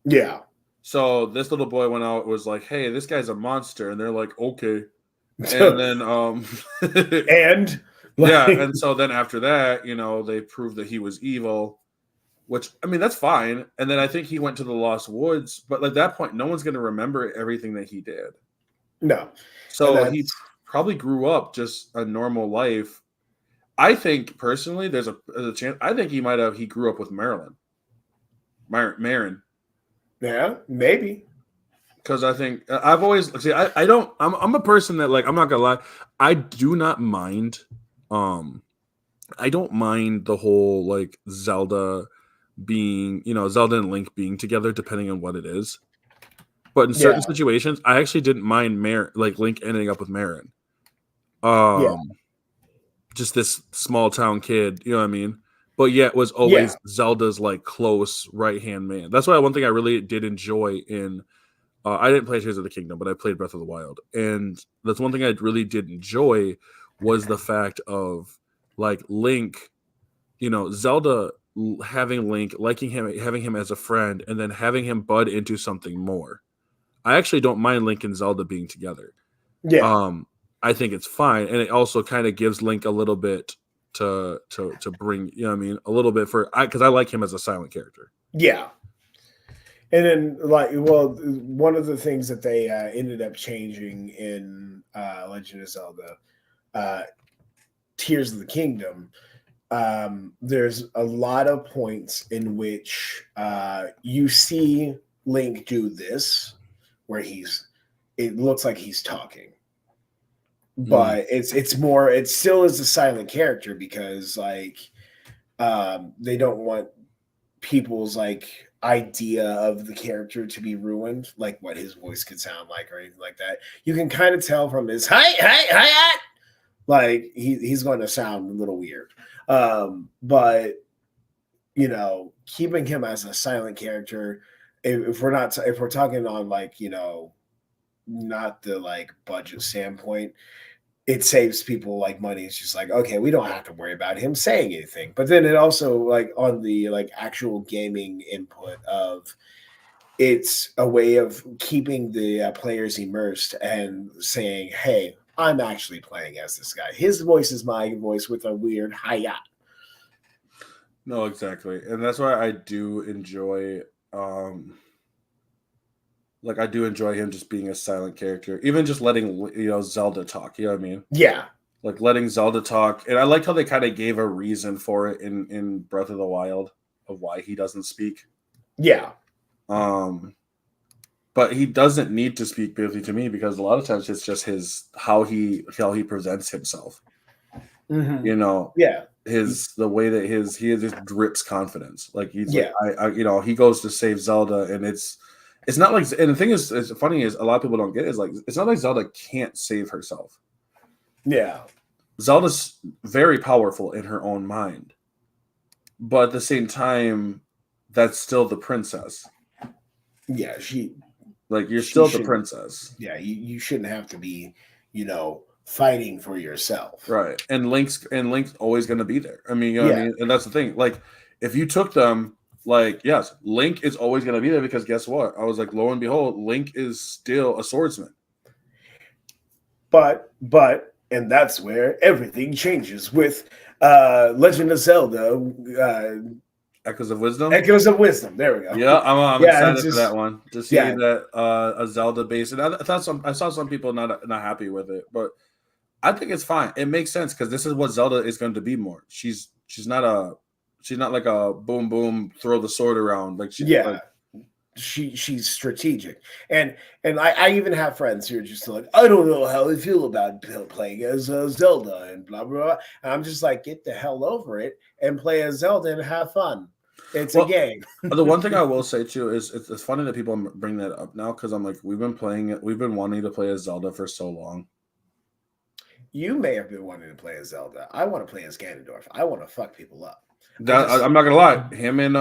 Yeah.
So this little boy went out, was like, "Hey, this guy's a monster," and they're like, "Okay." And then
and
yeah, and so then after that, they proved that he was evil, which I mean that's fine. And then I think he went to the Lost Woods, but at that point, no one's going to remember everything that he did.
No,
so he probably grew up just a normal life. I think personally, there's a chance. I think he grew up with Marin.
Yeah, maybe.
Because I think I've always see. I don't. I'm a person that, like, I'm not gonna lie. I do not mind. I don't mind the whole like Zelda Zelda and Link being together, depending on what it is. But in certain situations, I actually didn't mind Link ending up with Marin. Just this small town kid, you know what I mean? But yet was always Zelda's like close right hand man. That's why one thing I really did enjoy in. I didn't play Tears of the Kingdom, but I played Breath of the Wild, and that's one thing I really did enjoy was the fact of like Link, Zelda having Link, liking him, having him as a friend, and then having him bud into something more. I actually don't mind Link and Zelda being together.
Yeah.
I think it's fine, and it also kind of gives Link a little bit to bring, a little bit because I like him as a silent character.
Yeah. And then, one of the things that they ended up changing in Legend of Zelda, Tears of the Kingdom, there's a lot of points in which you see Link do this, where it looks like he's talking, but it still is a silent character because they don't want people's idea of the character to be ruined, like what his voice could sound like or anything like that. You can kind of tell from his hi, like he's going to sound a little weird. But keeping him as a silent character, if we're talking on not the budget standpoint, it saves people money. It's just okay, we don't have to worry about him saying anything. But then it also on the actual gaming input of, it's a way of keeping the players immersed and saying, hey, I'm actually playing as this guy. His voice is my voice with a weird hi-ya.
No, exactly. And that's why I do enjoy I do enjoy him just being a silent character, even just letting Zelda talk. You know what I mean?
Yeah,
like letting Zelda talk, and I like how they kind of gave a reason for it in Breath of the Wild of why he doesn't speak.
Yeah,
but he doesn't need to speak briefly to me because a lot of times it's just how he presents himself.
Mm-hmm. Yeah,
the way that he just drips confidence. Like he's he goes to save Zelda, and it's not like, and the thing is, it's funny is a lot of people don't get it, is it's not like Zelda can't save herself.
Yeah,
Zelda's very powerful in her own mind, but at the same time, that's still the princess.
Yeah,
You're
she
still the
shouldn't.
princess.
Yeah, you shouldn't have to be, fighting for yourself.
Right. And Link's always going to be there. I mean, you know what I
Yeah,
mean? And that's the thing. Like, if you took them, yes, Link is always going to be there because guess what? I was like, lo and behold, Link is still a swordsman.
but and that's where everything changes with Legend of Zelda.
Echoes of Wisdom.
Echoes of Wisdom. There we go.
Yeah, I'm
Yeah, it's
excited for that one to see
yeah.
that a Zelda base. And I saw some people not happy with it, but I think it's fine. It makes sense because this is what Zelda is going to be more. She's not like a boom boom throw the sword around
Yeah. She's strategic, and I even have friends who are just like, I don't know how they feel about playing as Zelda and blah blah blah. And I'm just like, get the hell over it and play as Zelda and have fun. It's a game.
The one thing I will say too is it's funny that people bring that up now because I'm like, we've been playing it. We've been wanting to play as Zelda for so long.
You may have been wanting to play as Zelda. I want to play as Ganondorf. I want to fuck people up.
I'm not gonna lie. Him and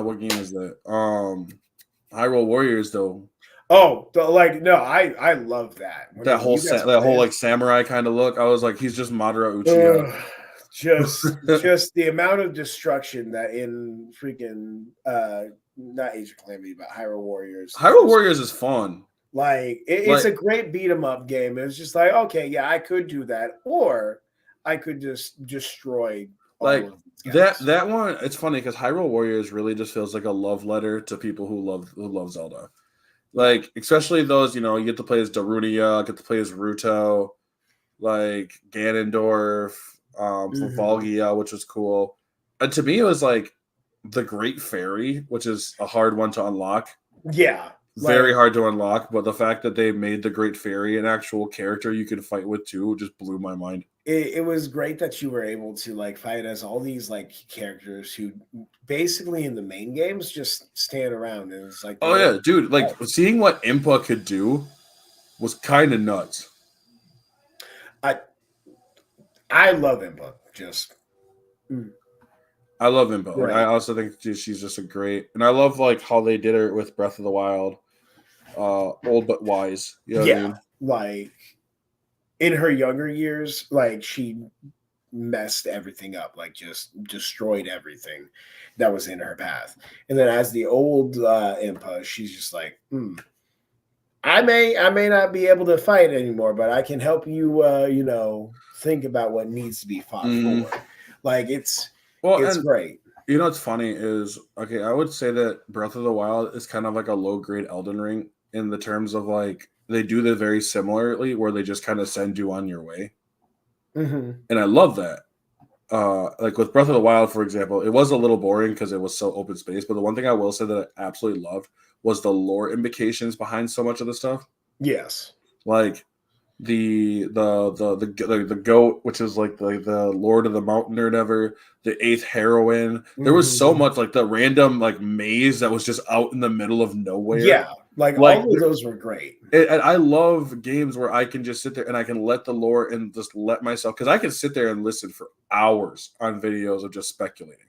what game is that? Hyrule Warriors though.
Oh, no, I love that.
That whole like samurai kind of look. I was like, he's just Madara Uchiha.
Just the amount of destruction that in freaking not Age of Calamity, but Hyrule Warriors.
Hyrule Warriors is fun.
It's a great beat 'em up game. It's just like, okay, yeah, I could do that, or I could just destroy
that one. It's funny because Hyrule Warriors really just feels like a love letter to people who love Zelda. Like, especially those, you get to play as Darunia, get to play as Ruto, like Ganondorf, Volgia, which was cool. And to me, it was like the Great Fairy, which is a hard one to unlock.
Yeah.
Very hard to unlock, but the fact that they made the Great Fairy an actual character you could fight with too just blew my mind.
It was great that you were able to fight as all these characters who basically in the main games just stand around and it's like,
oh yeah, dude, seeing what Impa could do was kind of nuts.
I love Impa.
I love Impa.
Right.
I also think she's just a great, and I love how they did her with Breath of the Wild. Old but wise. You know what I mean?
In her younger years, she messed everything up, just destroyed everything that was in her path. And then as the old Impa, she's just like, I may not be able to fight anymore, but I can help you, think about what needs to be fought for. It's great.
You know what's funny is, okay, I would say that Breath of the Wild is kind of like a low-grade Elden Ring in the terms of they do that very similarly where they just kind of send you on your way.
Mm-hmm.
And I love that. With Breath of the Wild, for example, it was a little boring because it was so open space. But the one thing I will say that I absolutely loved was the lore implications behind so much of the stuff.
Yes.
The goat, which is the Lord of the Mountain or whatever, the 8th heroine. There was so much the random maze that was just out in the middle of nowhere.
Yeah, all of those were great.
And I love games where I can just sit there and I can let the lore and just let myself, because I can sit there and listen for hours on videos of just speculating.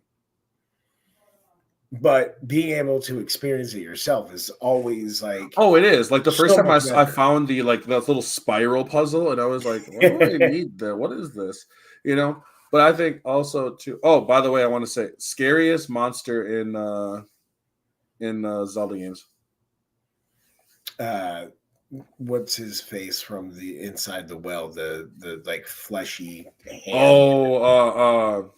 But being able to experience it yourself is always
oh, it is the first time I found the that little spiral puzzle and I was like, what do I need there? What is this? But I think also too. Oh, by the way, I want to say scariest monster in Zelda games.
What's his face from the inside the well? The fleshy hand.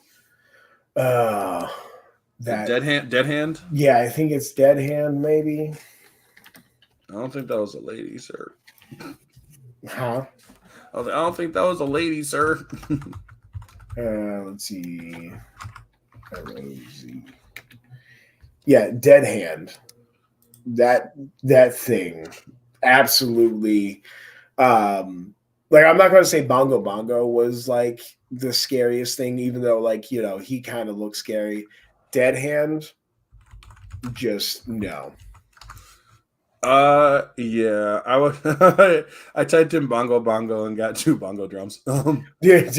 That dead hand.
Yeah, I think it's dead hand. Maybe.
I don't think that was a lady, sir.
Huh?
I don't think that was a lady, sir.
Let's see. Yeah, dead hand. That thing, absolutely. I'm not going to say Bongo Bongo was the scariest thing, even though he kind of looks scary. Dead hand, just no.
Yeah, I would. I typed in Bongo Bongo and got 2 bongo drums.
Yeah.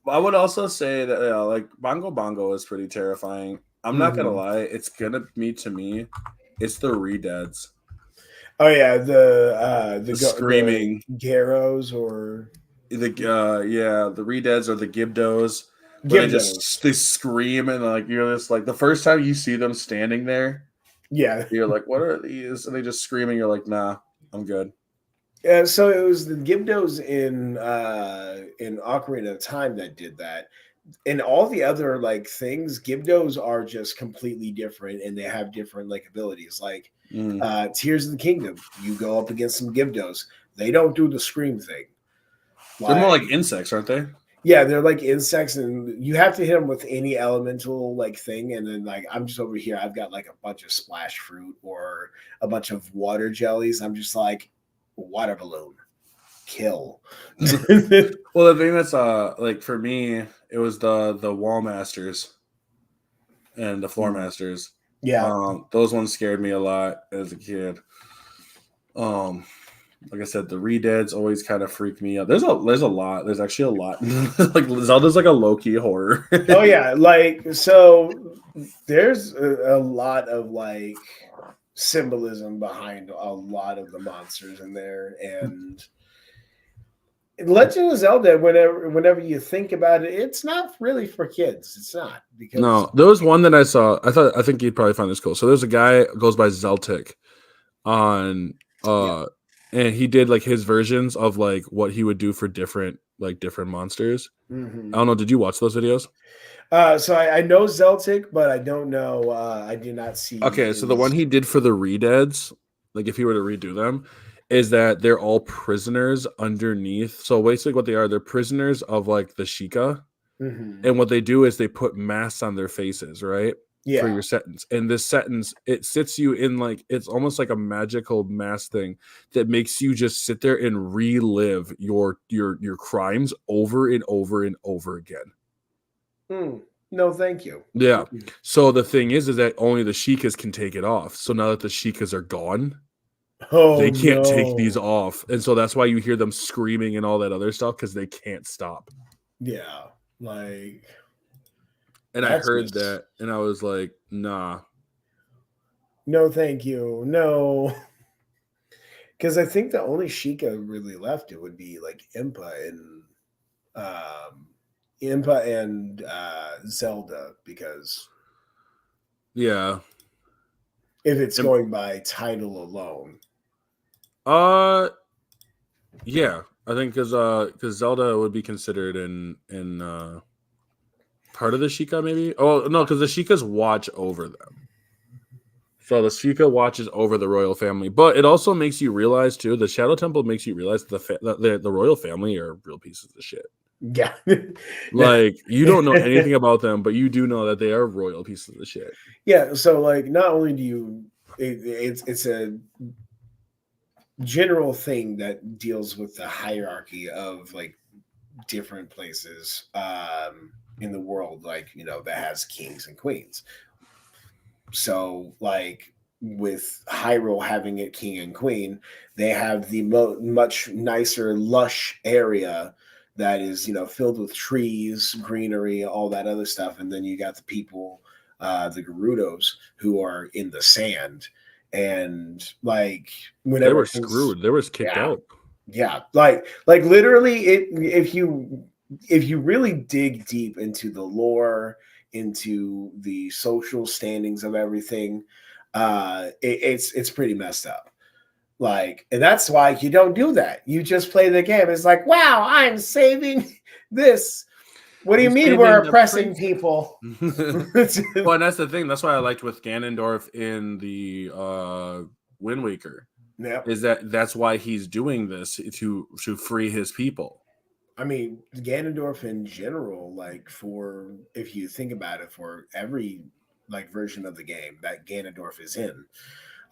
I would also say that Bongo Bongo is pretty terrifying. I'm not gonna lie, it's gonna be to me. It's the Redeads.
Oh yeah, the
screaming,
Garrows or
the Redeads or the Gibdos, where
Gibdos.
they scream and like you're just like the first time you see them standing there,
Yeah,
you're like, what are these? And they just screaming. You're like, nah, I'm good.
yeah. So it was the Gibdos in Ocarina of Time that did that. And all the other like things, Gibdos are just completely different, and they have different like abilities. Like Tears of the Kingdom, you go up against some Gibdos. They don't do the scream thing.
They're more like insects, aren't they?
Yeah, they're like insects, and you have to hit them with any elemental like thing. And then like I'm just over here, I've got like a bunch of splash fruit or a bunch of water jellies. I'm just like water balloon, kill.
Well, the thing that's like for me, it was the wall masters and the floor masters.
Yeah.
Those ones scared me a lot as a kid. Like I said, the Redeads always kind of freak me out. There's a lot. There's actually a lot. Like Zelda's like a low key horror.
Oh yeah, like so. There's a lot of like symbolism behind a lot of the monsters in there, and Legend of Zelda. Whenever you think about it, it's not really for kids. It's not because
No, there was one that I saw. I think you'd probably find this cool. So there's a guy who goes by Zeltic on and he did like his versions of like what he would do for different monsters.
Mm-hmm.
I don't know. Did you watch those videos?
So I know Zeltic, but I don't know. I did not see.
Okay, so the one he did for the Redeads, like if he were to redo them, is that they're all prisoners underneath. So basically, what they are, they're prisoners of like the Sheikah.
Mm-hmm.
And what they do is they put masks on their faces, right?
Yeah.
For your sentence. And this sentence, it sits you in like, it's almost like a magical mask thing that makes you just sit there and relive your crimes over and over and over again.
No, thank you.
Yeah. So the thing is that only the Sheikas can take it off. So now that the Sheikas are gone, they can't take these off. And so that's why you hear them screaming and all that other stuff, because they can't stop.
Yeah. Like,
and I heard that, and I was like, nah.
No, thank you. No. Because I think the only Sheikah really left, it would be like Impa and Zelda, because
yeah,
if it's going by title alone.
Yeah, I think because Zelda would be considered in part of the Sheikah, maybe. Oh no, because the Sheikas watch over them. So the Sheikah watches over the royal family, but it also makes you realize too. The Shadow Temple makes you realize that the royal family are real pieces of shit.
Yeah,
like you don't know anything about them, but you do know that they are royal pieces of shit.
Yeah, so like not only do you, it's a general thing that deals with the hierarchy of like different places in the world, like, you know, that has kings and queens. So like with Hyrule having it king and queen, they have the much nicer lush area that is, you know, filled with trees, greenery, all that other stuff. And then you got the people, the Gerudos, who are in the sand. And like whenever
they were screwed, they were kicked out.
Yeah, like literally, if you really dig deep into the lore, into the social standings of everything, it's pretty messed up. Like, and that's why you don't do that. You just play the game. It's like, wow, I'm saving this. What do you mean we're oppressing people?
Well, and that's the thing. That's why I liked with Ganondorf in the Wind Waker.
Yeah,
is that's why he's doing this to free his people.
I mean, Ganondorf in general, like for if you think about it, for every like version of the game that Ganondorf is in,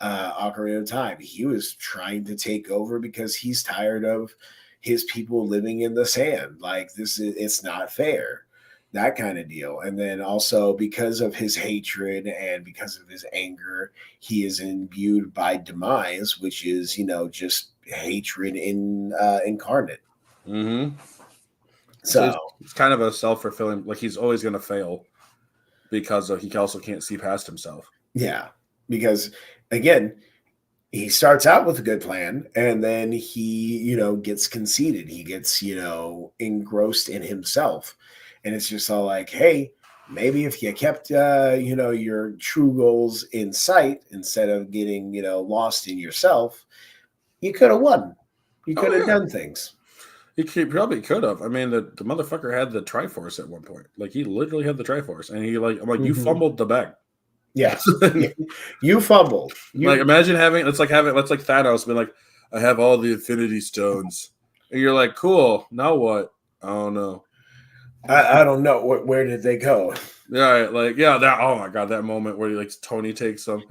Ocarina of Time, he was trying to take over because he's tired of his people living in the sand. Like it's not fair, that kind of deal. And then also because of his hatred and because of his anger, he is imbued by demise, which is, you know, just hatred incarnate.
Mm-hmm.
So
it's kind of a self-fulfilling, like he's always going to fail. because he also can't see past himself.
Yeah, because again, he starts out with a good plan, and then he, gets conceited. He gets, engrossed in himself, and it's just all like, hey, maybe if you kept, your true goals in sight instead of getting, lost in yourself, you could have won. You could have done things.
He probably could have. I mean, the motherfucker had the Triforce at one point. Like, he literally had the Triforce, and I'm like, you fumbled the bag.
Yes, you fumbled.
Like, imagine it's like Thanos being like, I have all the Infinity Stones, and you're like, cool. Now what? I don't know.
I don't know. Where did they go?
Yeah, that. Oh my god, that moment where Tony takes them.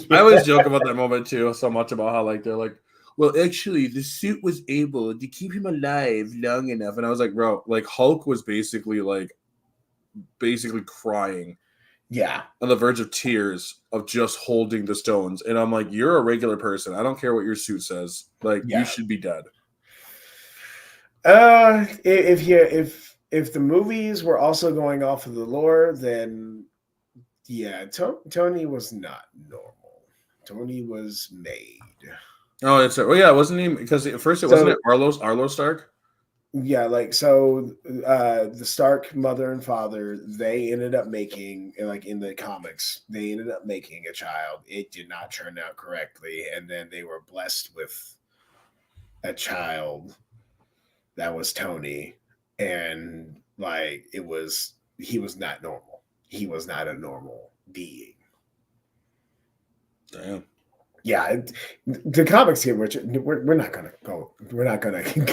I always joke about that moment too, so much about how they're like, well, actually, the suit was able to keep him alive long enough, and I was like, bro, Hulk was basically crying.
Yeah.
On the verge of tears of just holding the stones. And I'm like, you're a regular person. I don't care what your suit says. You should be dead.
If the movies were also going off of the lore, then yeah, Tony was not normal. Tony was made.
Oh, it's wasn't he? Because at first wasn't it Arlo Stark?
Yeah, the Stark mother and father, they ended up making, in the comics, they ended up making a child. It did not turn out correctly, and then they were blessed with a child that was Tony, and he was not normal. He was not a normal being.
Damn.
Yeah, the comics here, which we're not gonna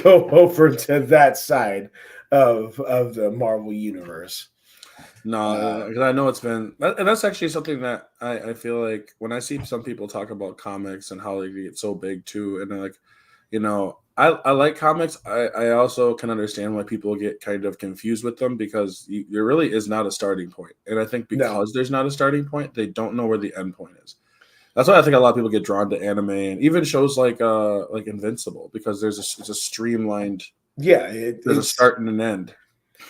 go over to that side of the Marvel universe.
No, because I know it's been, and that's actually something that I feel like when I see some people talk about comics and how they get so big too, and they're like, I like comics. I also can understand why people get kind of confused with them because there really is not a starting point, and I think because there's not a starting point, they don't know where the end point is. That's why I think a lot of people get drawn to anime and even shows like Invincible because it's a streamlined.
Yeah,
there's a start and an end.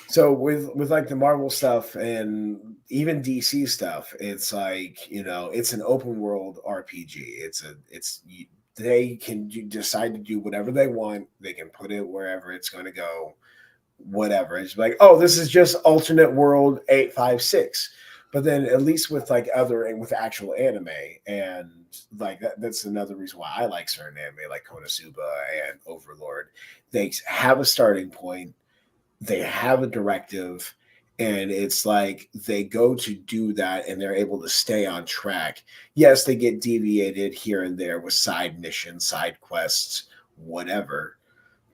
So with the Marvel stuff and even DC stuff, it's it's an open world RPG. They can decide to do whatever they want. They can put it wherever it's going to go, whatever. It's like, oh, this is just alternate world 856. But then at least with with actual anime, and that's another reason why I like certain anime like Konosuba and Overlord. They have a starting point, they have a directive, and it's like they go to do that and they're able to stay on track. Yes, they get deviated here and there with side missions, side quests, whatever.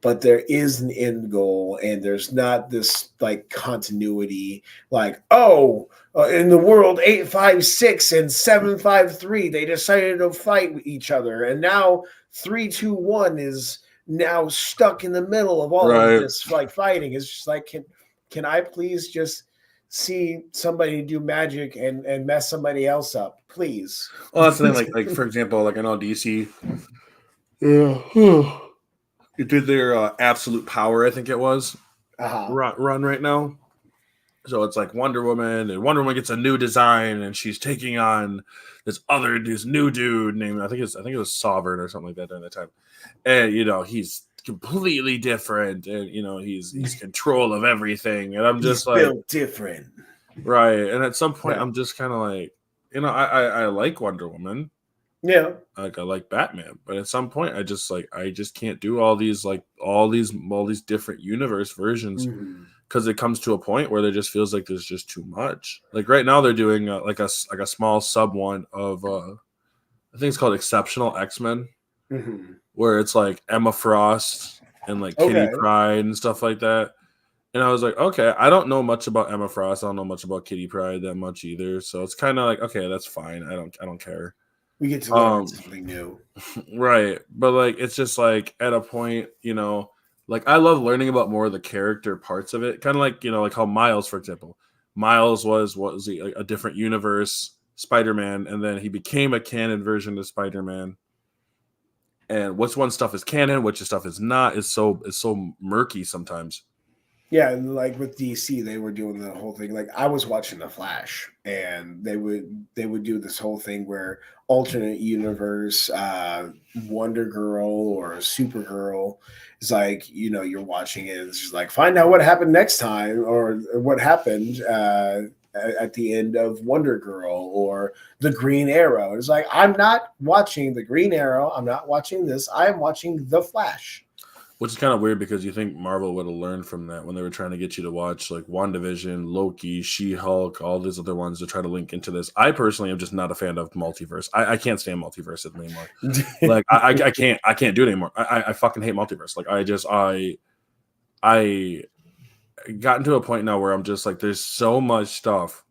But there is an end goal, and there's not this continuity. In the world 856 and 753, they decided to fight each other, and now 321 is now stuck in the middle of all of this fighting. It's just like, can I please just see somebody do magic and mess somebody else up, please?
Well, that's the thing. Like for example, I know DC. Yeah. It did their Absolute Power, I think it was, run right now. So it's like Wonder Woman, and Wonder Woman gets a new design, and she's taking on this new dude named I think it was Sovereign or something like that during the time, and he's completely different, and he's control of everything, and I'm just
built different,
right? And at some point, I'm just kind of like, I like Wonder Woman.
Yeah,
I like Batman, but at some point I just can't do all these different universe versions because it comes to a point where there just feels like there's just too much. Like right now they're doing a small sub one of I think it's called Exceptional X-Men, where it's like Emma Frost and Kitty Pryde and stuff like that. And I was like, okay, I don't know much about Emma Frost. I don't know much about Kitty Pryde that much either. So it's kind of like, okay, that's fine. I don't care.
We get to learn something new.
Right. But it's just at a point, I love learning about more of the character parts of it. Kind of like how Miles, for example. Miles was a different universe Spider-Man, and then he became a canon version of Spider-Man. And which one stuff is canon, which stuff is not, is so murky sometimes.
Yeah, and like with DC, they were doing the whole thing. Like I was watching The Flash, and they would do this whole thing where alternate universe, Wonder Girl or Supergirl is like, you're watching it. It's just like find out what happened next time, or what happened at the end of Wonder Girl or the Green Arrow. It's like I'm not watching the Green Arrow. I'm not watching this. I am watching The Flash.
Which is kind of weird because you think Marvel would have learned from that when they were trying to get you to watch like WandaVision, Loki, She-Hulk, all these other ones to try to link into this. I personally am just not a fan of multiverse. I can't stand multiverse anymore. Like I can't do it anymore. I fucking hate multiverse. Like I gotten to a point now where I'm just like there's so much stuff,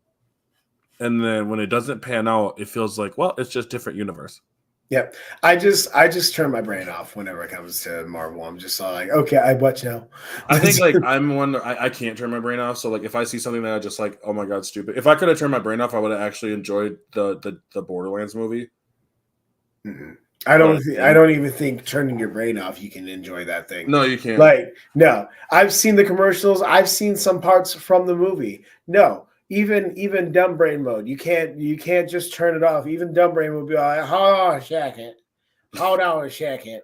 and then when it doesn't pan out, it feels like, well, it's just different universe.
Yeah, I just turn my brain off whenever it comes to Marvel. I'm just like, okay, I watch now.
I think like I'm one. I can't turn my brain off. So like if I see something that I just like, oh my god, stupid. If I could have turned my brain off, I would have actually enjoyed the Borderlands movie.
Mm-mm. I don't even think turning your brain off you can enjoy that thing.
No, you can't.
Like, no, I've seen the commercials. I've seen some parts from the movie. No, even dumb brain mode. You can't just turn it off. Even dumb brain will be like, hold on a second. Hold on a second.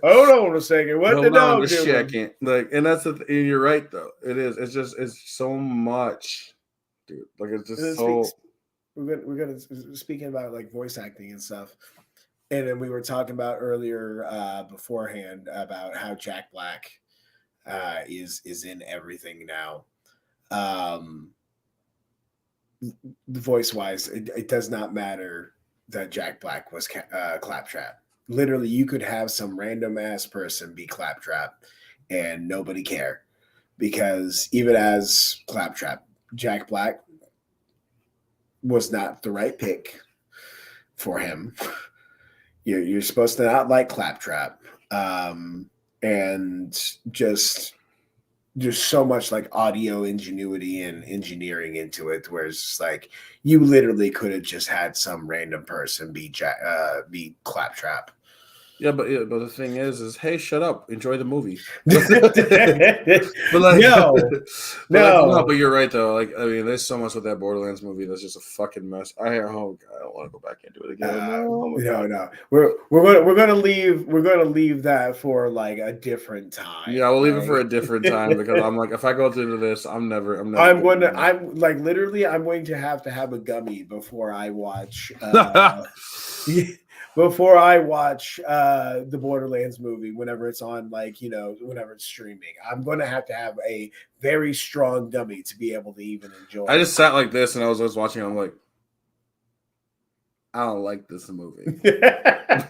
Hold on a second. What the dog doing?
Like, and that's and you're right though. It is. It's so much, dude. Like it's just so.
We're gonna speaking about like voice acting and stuff, and then we were talking about earlier beforehand about how Jack Black is in everything now. Voice wise, it does not matter that Jack Black was Claptrap. Literally, you could have some random ass person be Claptrap, and nobody care, because even as Claptrap, Jack Black was not the right pick for him. You're supposed to not like Claptrap, and just there's so much like audio ingenuity and engineering into it, where it's just like you literally could have just had some random person be Claptrap.
Yeah, but the thing is, hey, shut up, enjoy the movie.
but
like,
no.
But you're right though. Like, I mean, there's so much with that Borderlands movie that's just a fucking mess. I don't want to go back into it again.
No. We're gonna leave that for like a different time.
Yeah, we'll leave it for a different time, because I'm like, if I go into this, I'm going
to have a gummy before I watch. Before I watch the Borderlands movie, whenever it's on, like, whenever it's streaming, I'm going to have a very strong gummy to be able to even enjoy.
I just sat like this and I was watching. I'm like, I don't like this movie.
I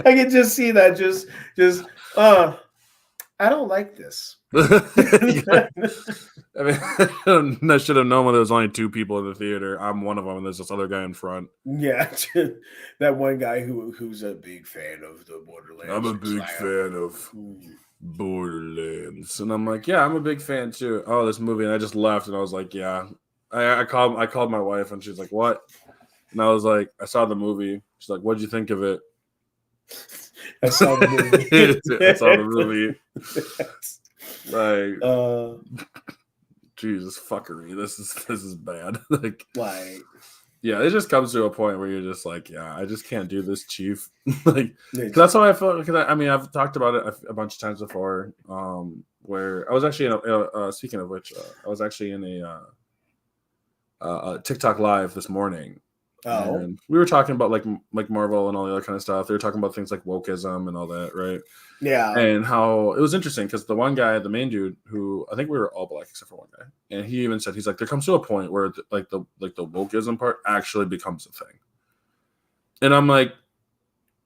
can just see that. I don't like this.
I mean, I should have known when there was only two people in the theater. I'm one of them, and there's this other guy in front.
Yeah, that one guy who's a big fan of the Borderlands.
I'm a big fan of Borderlands, and I'm like, yeah, I'm a big fan too. Oh, this movie, and I just left, and I was like, yeah. I called my wife, and she's like, what? And I was like, I saw the movie. She's like, what'd you think of it?
I saw the movie.
I saw the movie. Like, Jesus fuckery. This is bad. like, yeah, it just comes to a point where you're just like, yeah, I just can't do this, Chief. Like, that's how I felt. Because I've talked about it a bunch of times before. Where I was actually in speaking of which, I was actually in a TikTok live this morning.
Oh,
and we were talking about like Marvel and all the other kind of stuff. They were talking about things like wokeism and all that, right?
Yeah.
And how it was interesting because the one guy, the main dude, who I think we were all black except for one guy, and he even said, he's like, there comes to a point where the wokeism part actually becomes a thing. And I'm like,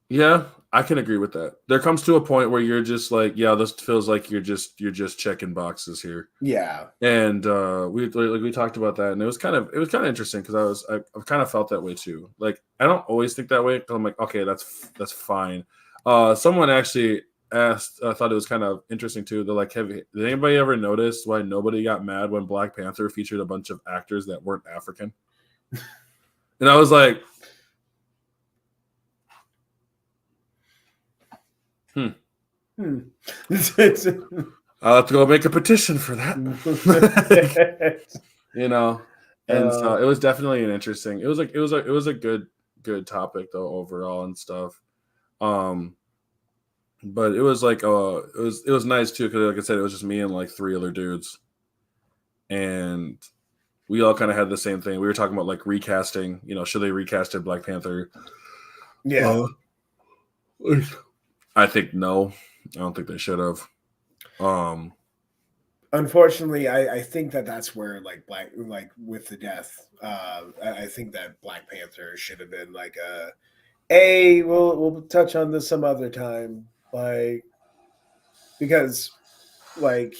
yeah, I can agree with that. There comes to a point where you're just like, yeah, this feels like you're just checking boxes here.
Yeah.
And we talked about that, and it was kind of interesting because I've kind of felt that way too. Like, I don't always think that way, because I'm like, okay, that's fine. Someone actually asked, I thought it was kind of interesting too. They're like, did anybody ever notice why nobody got mad when Black Panther featured a bunch of actors that weren't African? And I was like, I'll have to go make a petition for that. You know, and so it was definitely an interesting. It was a good topic though overall and stuff. But it was like it was nice too because like I said, it was just me and like 3 other dudes, and we all kind of had the same thing. We were talking about like recasting. You know, should they recast Black Panther?
Yeah,
I think no. I don't think they should have.
Unfortunately, I think that's where like with the death, I think that Black Panther should have been like we'll touch on this some other time, like because like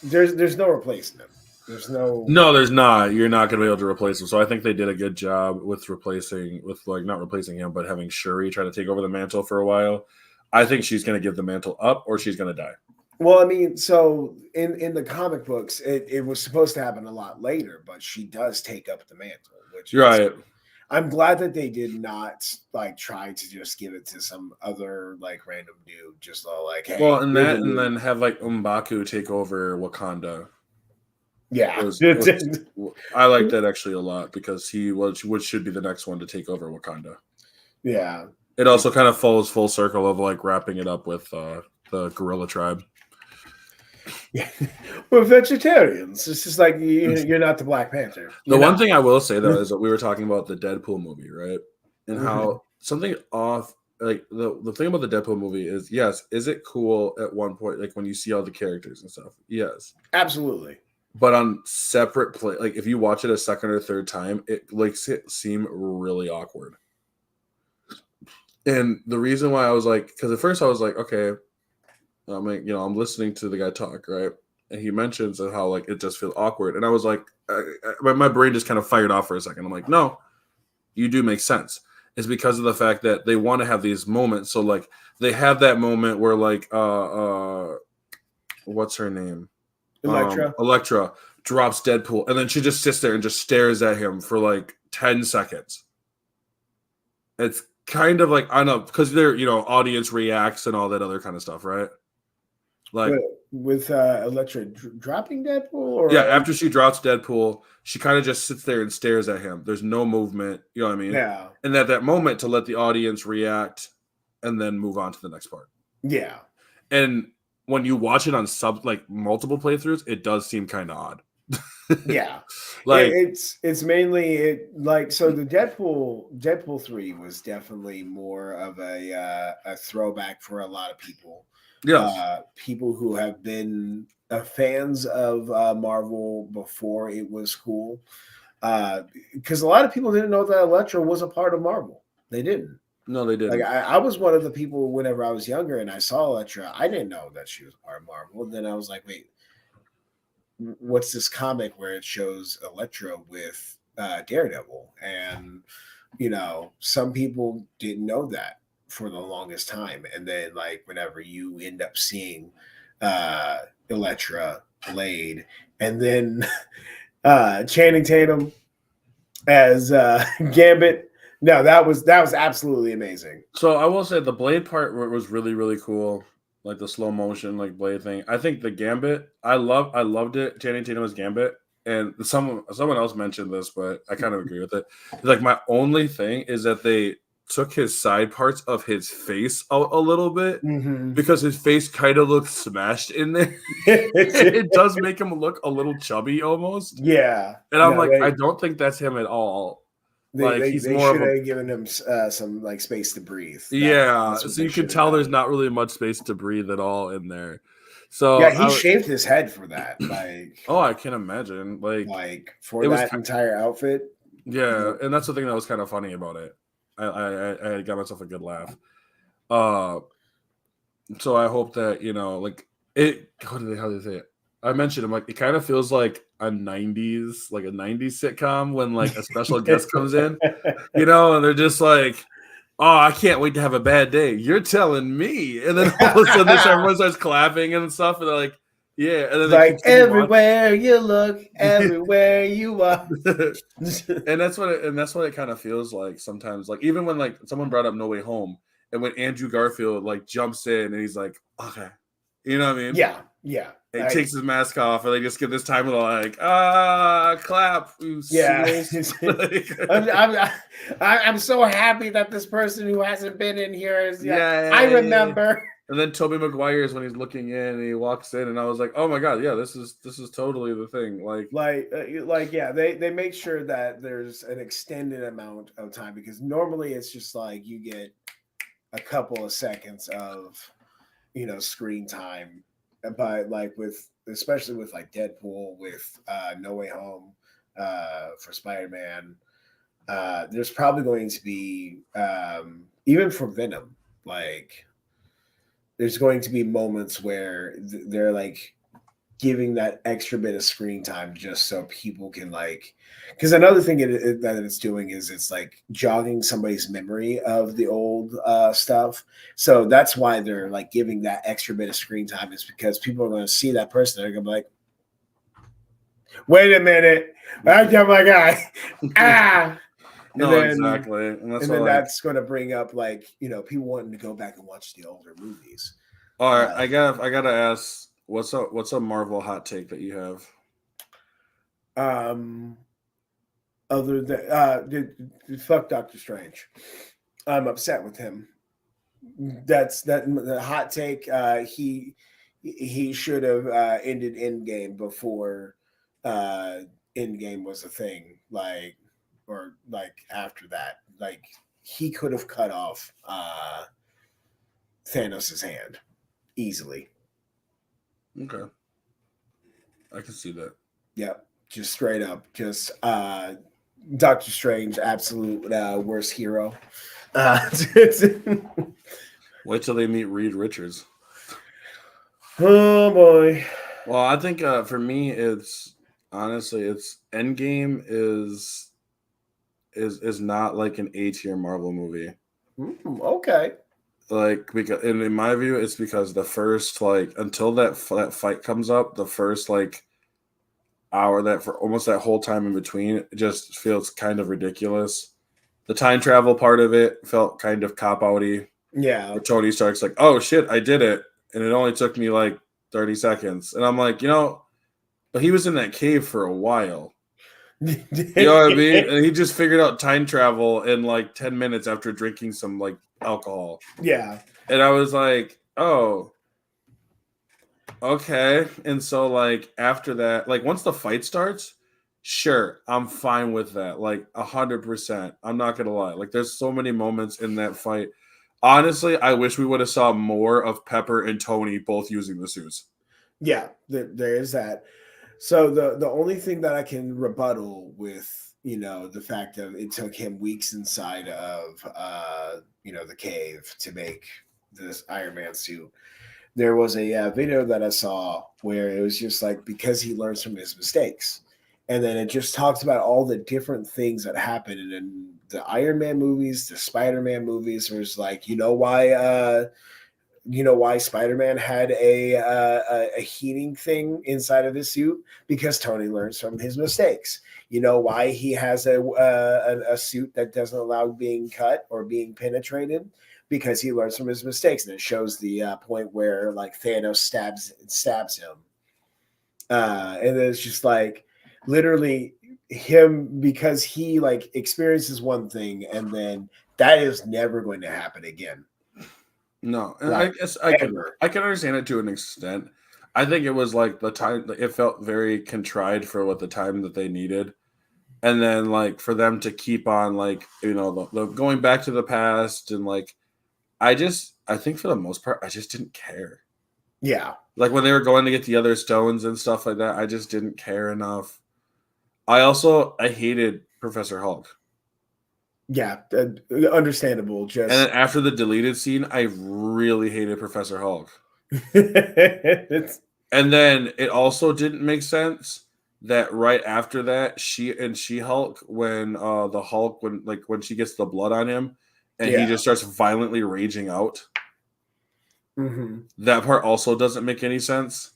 there's no replacing him. There's no
there's not. You're not going to be able to replace him. So I think they did a good job with not replacing him, but having Shuri try to take over the mantle for a while. I think she's going to give the mantle up, or she's going to die.
Well, I mean, so in the comic books, it was supposed to happen a lot later, but she does take up the mantle, which
right.
I'm glad that they did not like try to just give it to some other like random dude, just like hey.
Well, and then have like M'Baku take over Wakanda.
Yeah,
I like that actually a lot because he should be the next one to take over Wakanda.
Yeah,
it also kind of follows full circle of like wrapping it up with the gorilla tribe.
Yeah, we're vegetarians. It's just like you're not the Black Panther.
One thing I will say though is that we were talking about the Deadpool movie, right? And how something off. Like the thing about the Deadpool movie is, yes, is it cool at one point, like when you see all the characters and stuff? Yes,
absolutely.
But on separate play, like if you watch it a second or third time, it makes it seem really awkward. And the reason why I was like, because at first I was like, okay, I'm listening to the guy talk, right? And he mentions how like it just feels awkward, and I was like, my brain just kind of fired off for a second. I'm like, no, you do make sense. It's because of the fact that they want to have these moments. So like they have that moment where like what's her name? Elektra drops Deadpool, and then she just sits there and just stares at him for like 10 seconds. It's kind of like, I know, because they're, audience reacts and all that other kind of stuff, right? Like
with Elektra dropping Deadpool? Or
yeah, after she drops Deadpool, she kind of just sits there and stares at him. There's no movement, you know what I mean?
Yeah.
And at that moment to let the audience react and then move on to the next part.
Yeah.
And when you watch it on multiple playthroughs, it does seem kind of odd.
Yeah,
like
it's mainly so the Deadpool 3 was definitely more of a throwback for a lot of people.
Yeah,
people who have been fans of Marvel before it was cool, because a lot of people didn't know that Elektra was a part of Marvel. They didn't.
No, they didn't.
Like I was one of the people whenever I was younger and I saw Elektra, I didn't know that she was a part of Marvel. Then I was like, wait, what's this comic where it shows Elektra with Daredevil? And some people didn't know that for the longest time. And then like whenever you end up seeing Elektra, Blade, and then Channing Tatum as Gambit. No, that was absolutely amazing.
So I will say the Blade part was really, really cool. Like the slow motion, like Blade thing. I think the Gambit, I loved it. Channing Tatum as Gambit. And someone else mentioned this, but I kind of agree with it. Like my only thing is that they took his side parts of his face out a little bit because his face kind of looks smashed in there. It does make him look a little chubby almost.
Yeah.
And I'm I don't think that's him at all.
They should have given him some like space to breathe.
So you can tell there's not really much space to breathe at all in there. So
yeah, he shaved his head for that. Like
I can imagine.
Like for that entire outfit.
Yeah, and that's the thing that was kind of funny about it. I got myself a good laugh. So I hope that it. How do they say it? I mentioned it kind of feels like a 90s sitcom when like a special guest comes in, and they're just like, oh, I can't wait to have a bad day. You're telling me. And then all of a sudden everyone starts clapping and stuff. And they're like, yeah. And then
like everywhere you look, everywhere you are.
and that's what it kind of feels like sometimes. Like even when like someone brought up No Way Home and when Andrew Garfield like jumps in and he's like, okay, You know what I mean?
Yeah, yeah.
He takes his mask off, and they just get this time of like, clap.
Yeah.
Like,
I'm so happy that this person who hasn't been in here is.
Yeah,
I remember.
And then Tobey Maguire's when he's looking in, and he walks in, and I was like, oh my god, yeah, this is totally the thing.
Yeah, they make sure that there's an extended amount of time, because normally it's just like you get a couple of seconds of screen time, but like especially with like Deadpool, with No Way Home, for Spider-Man, there's probably going to be even for Venom, like there's going to be moments where they're like giving that extra bit of screen time just so people can because another thing that it's doing is it's like jogging somebody's memory of the old stuff. So that's why they're like giving that extra bit of screen time, is because people are going to see that person. They're going to be like, wait a minute, that's my guy.
Exactly.
And then that's going to bring up people wanting to go back and watch the older movies.
All right, I gotta ask, what's a Marvel hot take that you have?
Other than fuck Doctor Strange, I'm upset with him. That's the hot take. He should have ended Endgame before Endgame was a thing. Or after that, he could have cut off Thanos' hand easily.
Okay, I can see that.
Yep, just straight up, just Doctor Strange, absolute worst hero.
Wait till they meet Reed Richards.
Oh boy.
Well, I think for me, it's Endgame is not like an A-tier Marvel movie.
Okay.
Because in my view, it's because the first until that fight comes up, the first hour, that for almost that whole time in between, it just feels kind of ridiculous. The time travel part of it felt kind of cop-outy.
Yeah.
Where Tony Stark's like, oh shit, I did it, and it only took me 30 seconds, and I'm like, but he was in that cave for a while. You know what I mean? And he just figured out time travel in 10 minutes after drinking some alcohol.
Yeah.
And I was like, oh, okay. And so after that, once the fight starts, sure, I'm fine with that. 100%. I'm not gonna lie. There's so many moments in that fight. Honestly, I wish we would have saw more of Pepper and Tony both using the suits.
Yeah, there is that. So the only thing that I can rebuttal with, the fact that it took him weeks inside of the cave to make this Iron Man suit. There was a video that I saw where it was just because he learns from his mistakes. And then it just talks about all the different things that happened in the Iron Man movies, the Spider-Man movies. There's why Spider-Man had a heating thing inside of his suit? Because Tony learns from his mistakes. Why he has a suit that doesn't allow being cut or being penetrated? Because he learns from his mistakes, and it shows the point where Thanos stabs him, and then it's just literally him, because he experiences one thing, and then that is never going to happen again.
No, and I guess I can understand it to an extent. I think it was the time, it felt very contrived for what the time that they needed. And then for them to keep on the going back to the past, and I think for the most part, I just didn't care.
Yeah.
When they were going to get the other stones and stuff like that, I just didn't care enough. I hated Professor Hulk.
Yeah, understandable.
And then after the deleted scene, I really hated Professor Hulk. And then it also didn't make sense that right after that, She-Hulk, when the Hulk, when she gets the blood on him, and he just starts violently raging out.
Mm-hmm.
That part also doesn't make any sense.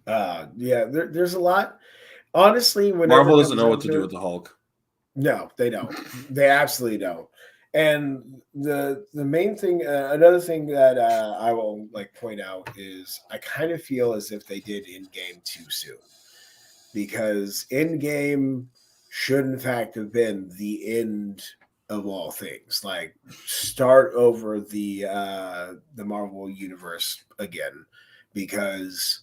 There's a lot. Honestly,
Marvel doesn't know what to do with the Hulk.
No, they don't. They absolutely don't. And the main thing, another thing that I will like point out is I kind of feel as if they did in game too soon, because in game should in fact have been the end of all things. Like start over the Marvel universe again, because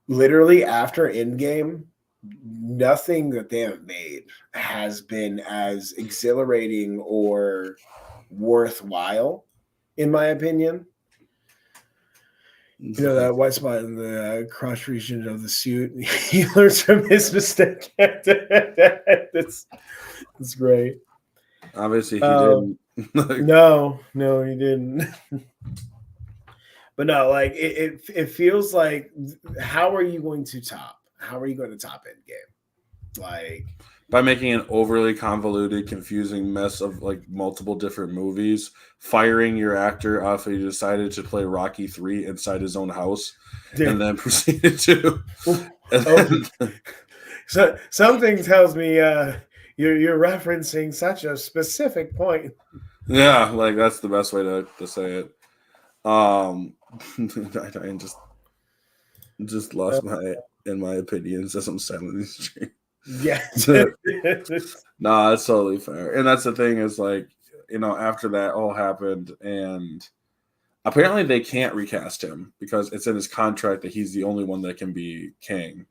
literally after Endgame, nothing that they have made has been as exhilarating or worthwhile, in my opinion. You know, that white spot in the crotch region of the suit. He learns from his mistake. That's great.
Obviously, he didn't.
No, he didn't. But no, like it feels like, how are you going to top? How are you going to top Endgame? Like,
by making an overly convoluted, confusing mess of like multiple different movies, firing your actor after he decided to play Rocky 3 inside his own house, and then proceeded to.
So something tells me you're referencing such a specific point.
Yeah, like that's the best way to say it. I just lost my opinions as I'm selling this stream.
Yeah.
Nah, it's totally fair. And that's the thing is like, after that all happened, and apparently they can't recast him because it's in his contract that he's the only one that can be king.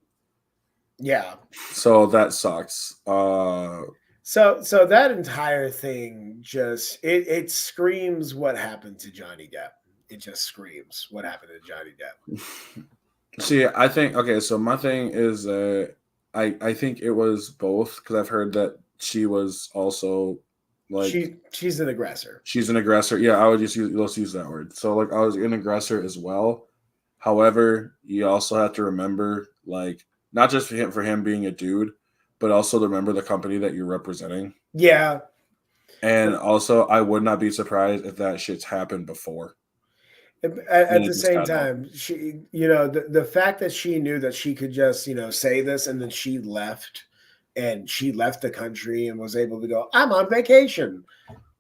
Yeah.
So that sucks.
So that entire thing just it screams what happened to Johnny Depp. It just screams what happened to Johnny Depp.
See, I think so my thing is I think it was both, because I've heard that she was also like
she's an aggressor.
She's an aggressor. Yeah, I would let's use that word. So like I was an aggressor as well. However, you also have to remember, like, not just for him being a dude, but also to remember the company that you're representing.
Yeah.
And also, I would not be surprised if that shit's happened before.
At the same time, she, the fact that she knew that she could just, say this, and then she left the country and was able to go, I'm on vacation.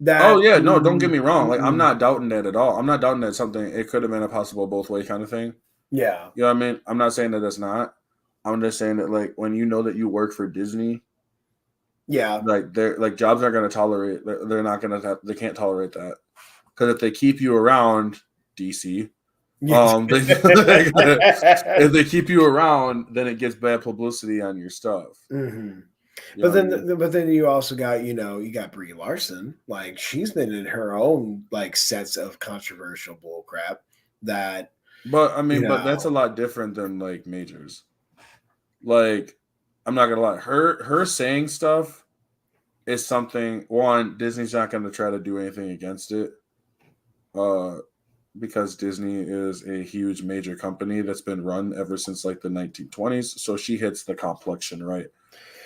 Oh yeah, no, don't get me wrong. Like, I'm not doubting that at all. I'm not doubting that it could have been a possible both way kind of thing.
Yeah.
You know what I mean? I'm not saying that it's not. I'm just saying that, like, when you know that you work for Disney,
yeah,
like they're like jobs aren't going to tolerate. They're not going to. They can't tolerate that, because if they keep you around, DC, if they keep you around, then it gets bad publicity on your stuff.
Mm-hmm. But then you also got, you got Brie Larson. Like, she's been in her own like sets of controversial bullcrap that.
But I mean, but that's a lot different than like majors. Like, I'm not gonna lie, her saying stuff is something. One, Disney's not gonna try to do anything against it, because Disney is a huge major company that's been run ever since like the 1920s. So she hits the complexion right.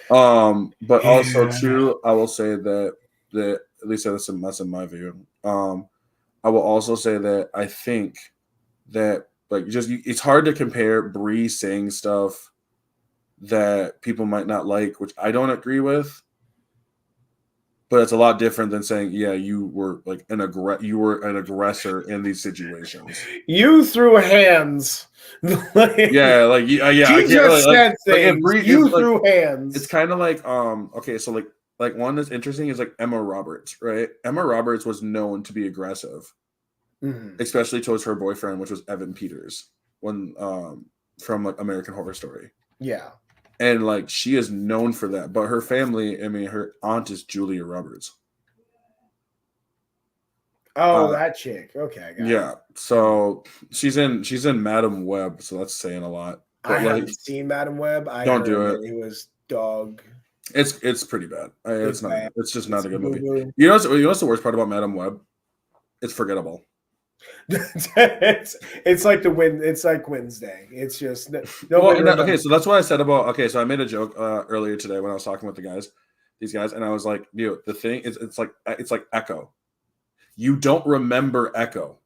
But also too, I will say that at least that's in my view. I will also say that I think that, like, it's hard to compare Brie saying stuff that people might not like, which I don't agree with, but it's a lot different than saying, yeah, you were like an aggressor in these situations.
You threw hands.
Yeah, like yeah.
She just said things. You threw hands.
It's kind of like okay, so like one that's interesting is like Emma Roberts, right? Emma Roberts was known to be aggressive, especially towards her boyfriend, which was Evan Peters, from like American Horror Story.
Yeah.
And like she is known for that, but her family, I mean, her aunt is Julia Roberts.
Oh, that chick. Okay, I got
yeah.
it.
So she's in Madam Web, so that's saying a lot.
But I haven't seen Madam Web.
Don't do it.
It was dog.
It's pretty bad. It's not. Bad. It's just not a good movie.
Boo-boo.
You know what's the worst part about Madam Web? It's forgettable.
it's like it's like Wednesday. It's just
okay. So that's what I said about. Okay, so I made a joke earlier today when I was talking with these guys, and I was like, the thing is, it's like Echo. You don't remember Echo.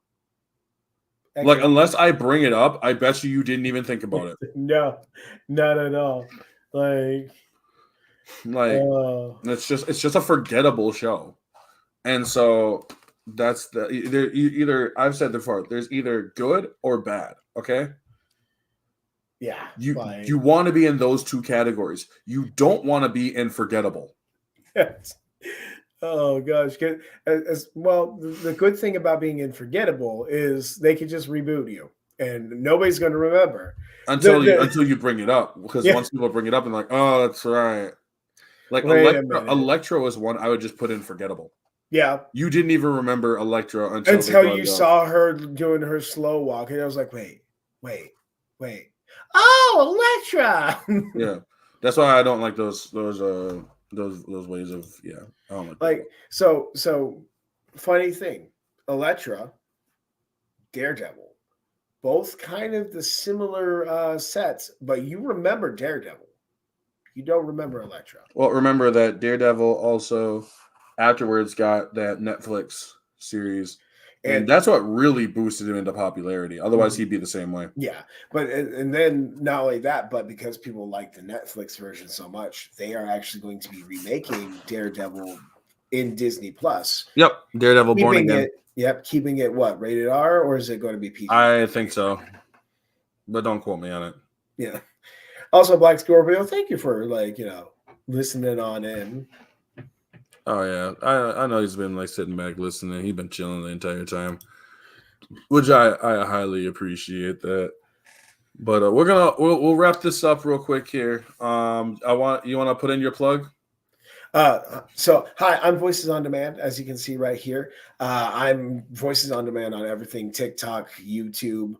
Like, unless I bring it up, I bet you didn't even think about it.
No, not at all.
Like it's just a forgettable show. And so that's the either I've said before, there's either good or bad. Okay.
Yeah.
You want to be in those two categories. You don't want to be in forgettable.
Oh gosh. As well, the good thing about being unforgettable is they can just reboot you and nobody's going to remember.
Until you bring it up. Because
Yeah.
once people bring it up and like, oh, that's right. Like
Wait a minute.
Electro is one I would just put in forgettable.
Yeah.
You didn't even remember Electro until
you saw her doing her slow walk, and I was like, wait. Oh, Electra.
Yeah. That's why I don't like those ways of I don't
like so funny thing. Electra, Daredevil, both kind of the similar sets, but you remember Daredevil. You don't remember Electra.
Well, remember that Daredevil also afterwards got that Netflix series. And that's what really boosted him into popularity. Otherwise, he'd be the same way.
Yeah, but and then not only that, but because people like the Netflix version so much, they are actually going to be remaking Daredevil in Disney Plus.
Yep, Daredevil Born Again.
Keeping it what, rated R, or is it going to be PG?
I think so, but don't quote me on it.
Yeah. Also, Black Scorpio, thank you for listening on in.
Oh yeah, I know he's been like sitting back listening. He's been chilling the entire time, which I highly appreciate that. But we'll wrap this up real quick here. You want to put in your plug?
So hi, I'm Voices on Demand, as you can see right here. I'm Voices on Demand on everything: TikTok, YouTube,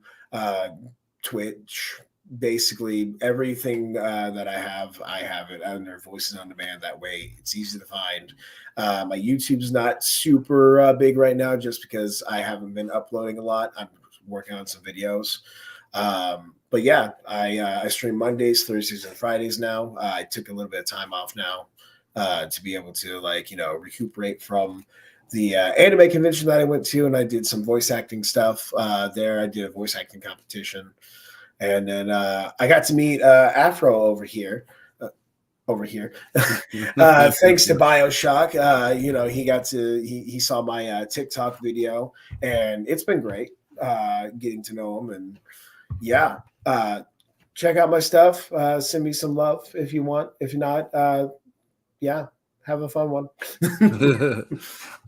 Twitch. Basically everything that I have it under Voices on Demand. That way it's easy to find. My YouTube's not super big right now just because I haven't been uploading a lot. I'm working on some videos. But yeah, I stream Mondays, Thursdays, and Fridays now. I took a little bit of time off now to be able to recuperate from the anime convention that I went to, and I did some voice acting stuff there. I did a voice acting competition. And then I got to meet Afro over here. Thanks to BioShock. He saw my TikTok video, and it's been great getting to know him. And yeah, check out my stuff. Send me some love if you want. If not, yeah, have a fun one.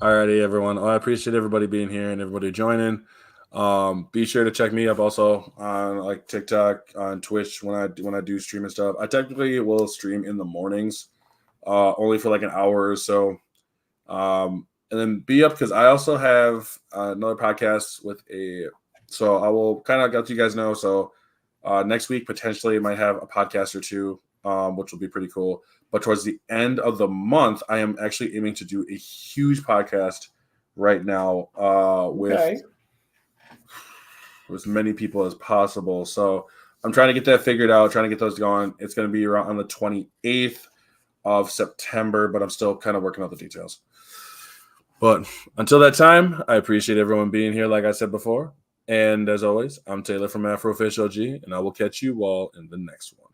Alrighty, everyone. Well, I appreciate everybody being here and everybody joining. Be sure to check me up also on like TikTok, on Twitch when I do stream and stuff. I technically will stream in the mornings, only for like an hour or so. And then be up because I also have another podcast so I will kind of let you guys know. So next week potentially might have a podcast or two, which will be pretty cool. But towards the end of the month, I am actually aiming to do a huge podcast right now with as many people as possible. So I'm trying to get that figured out, trying to get those going. It's going to be around on the 28th of September, but I'm still kind of working out the details. But until that time, I appreciate everyone being here, like I said before. And as always, I'm Taylor from Afro Fish OG, and I will catch you all in the next one.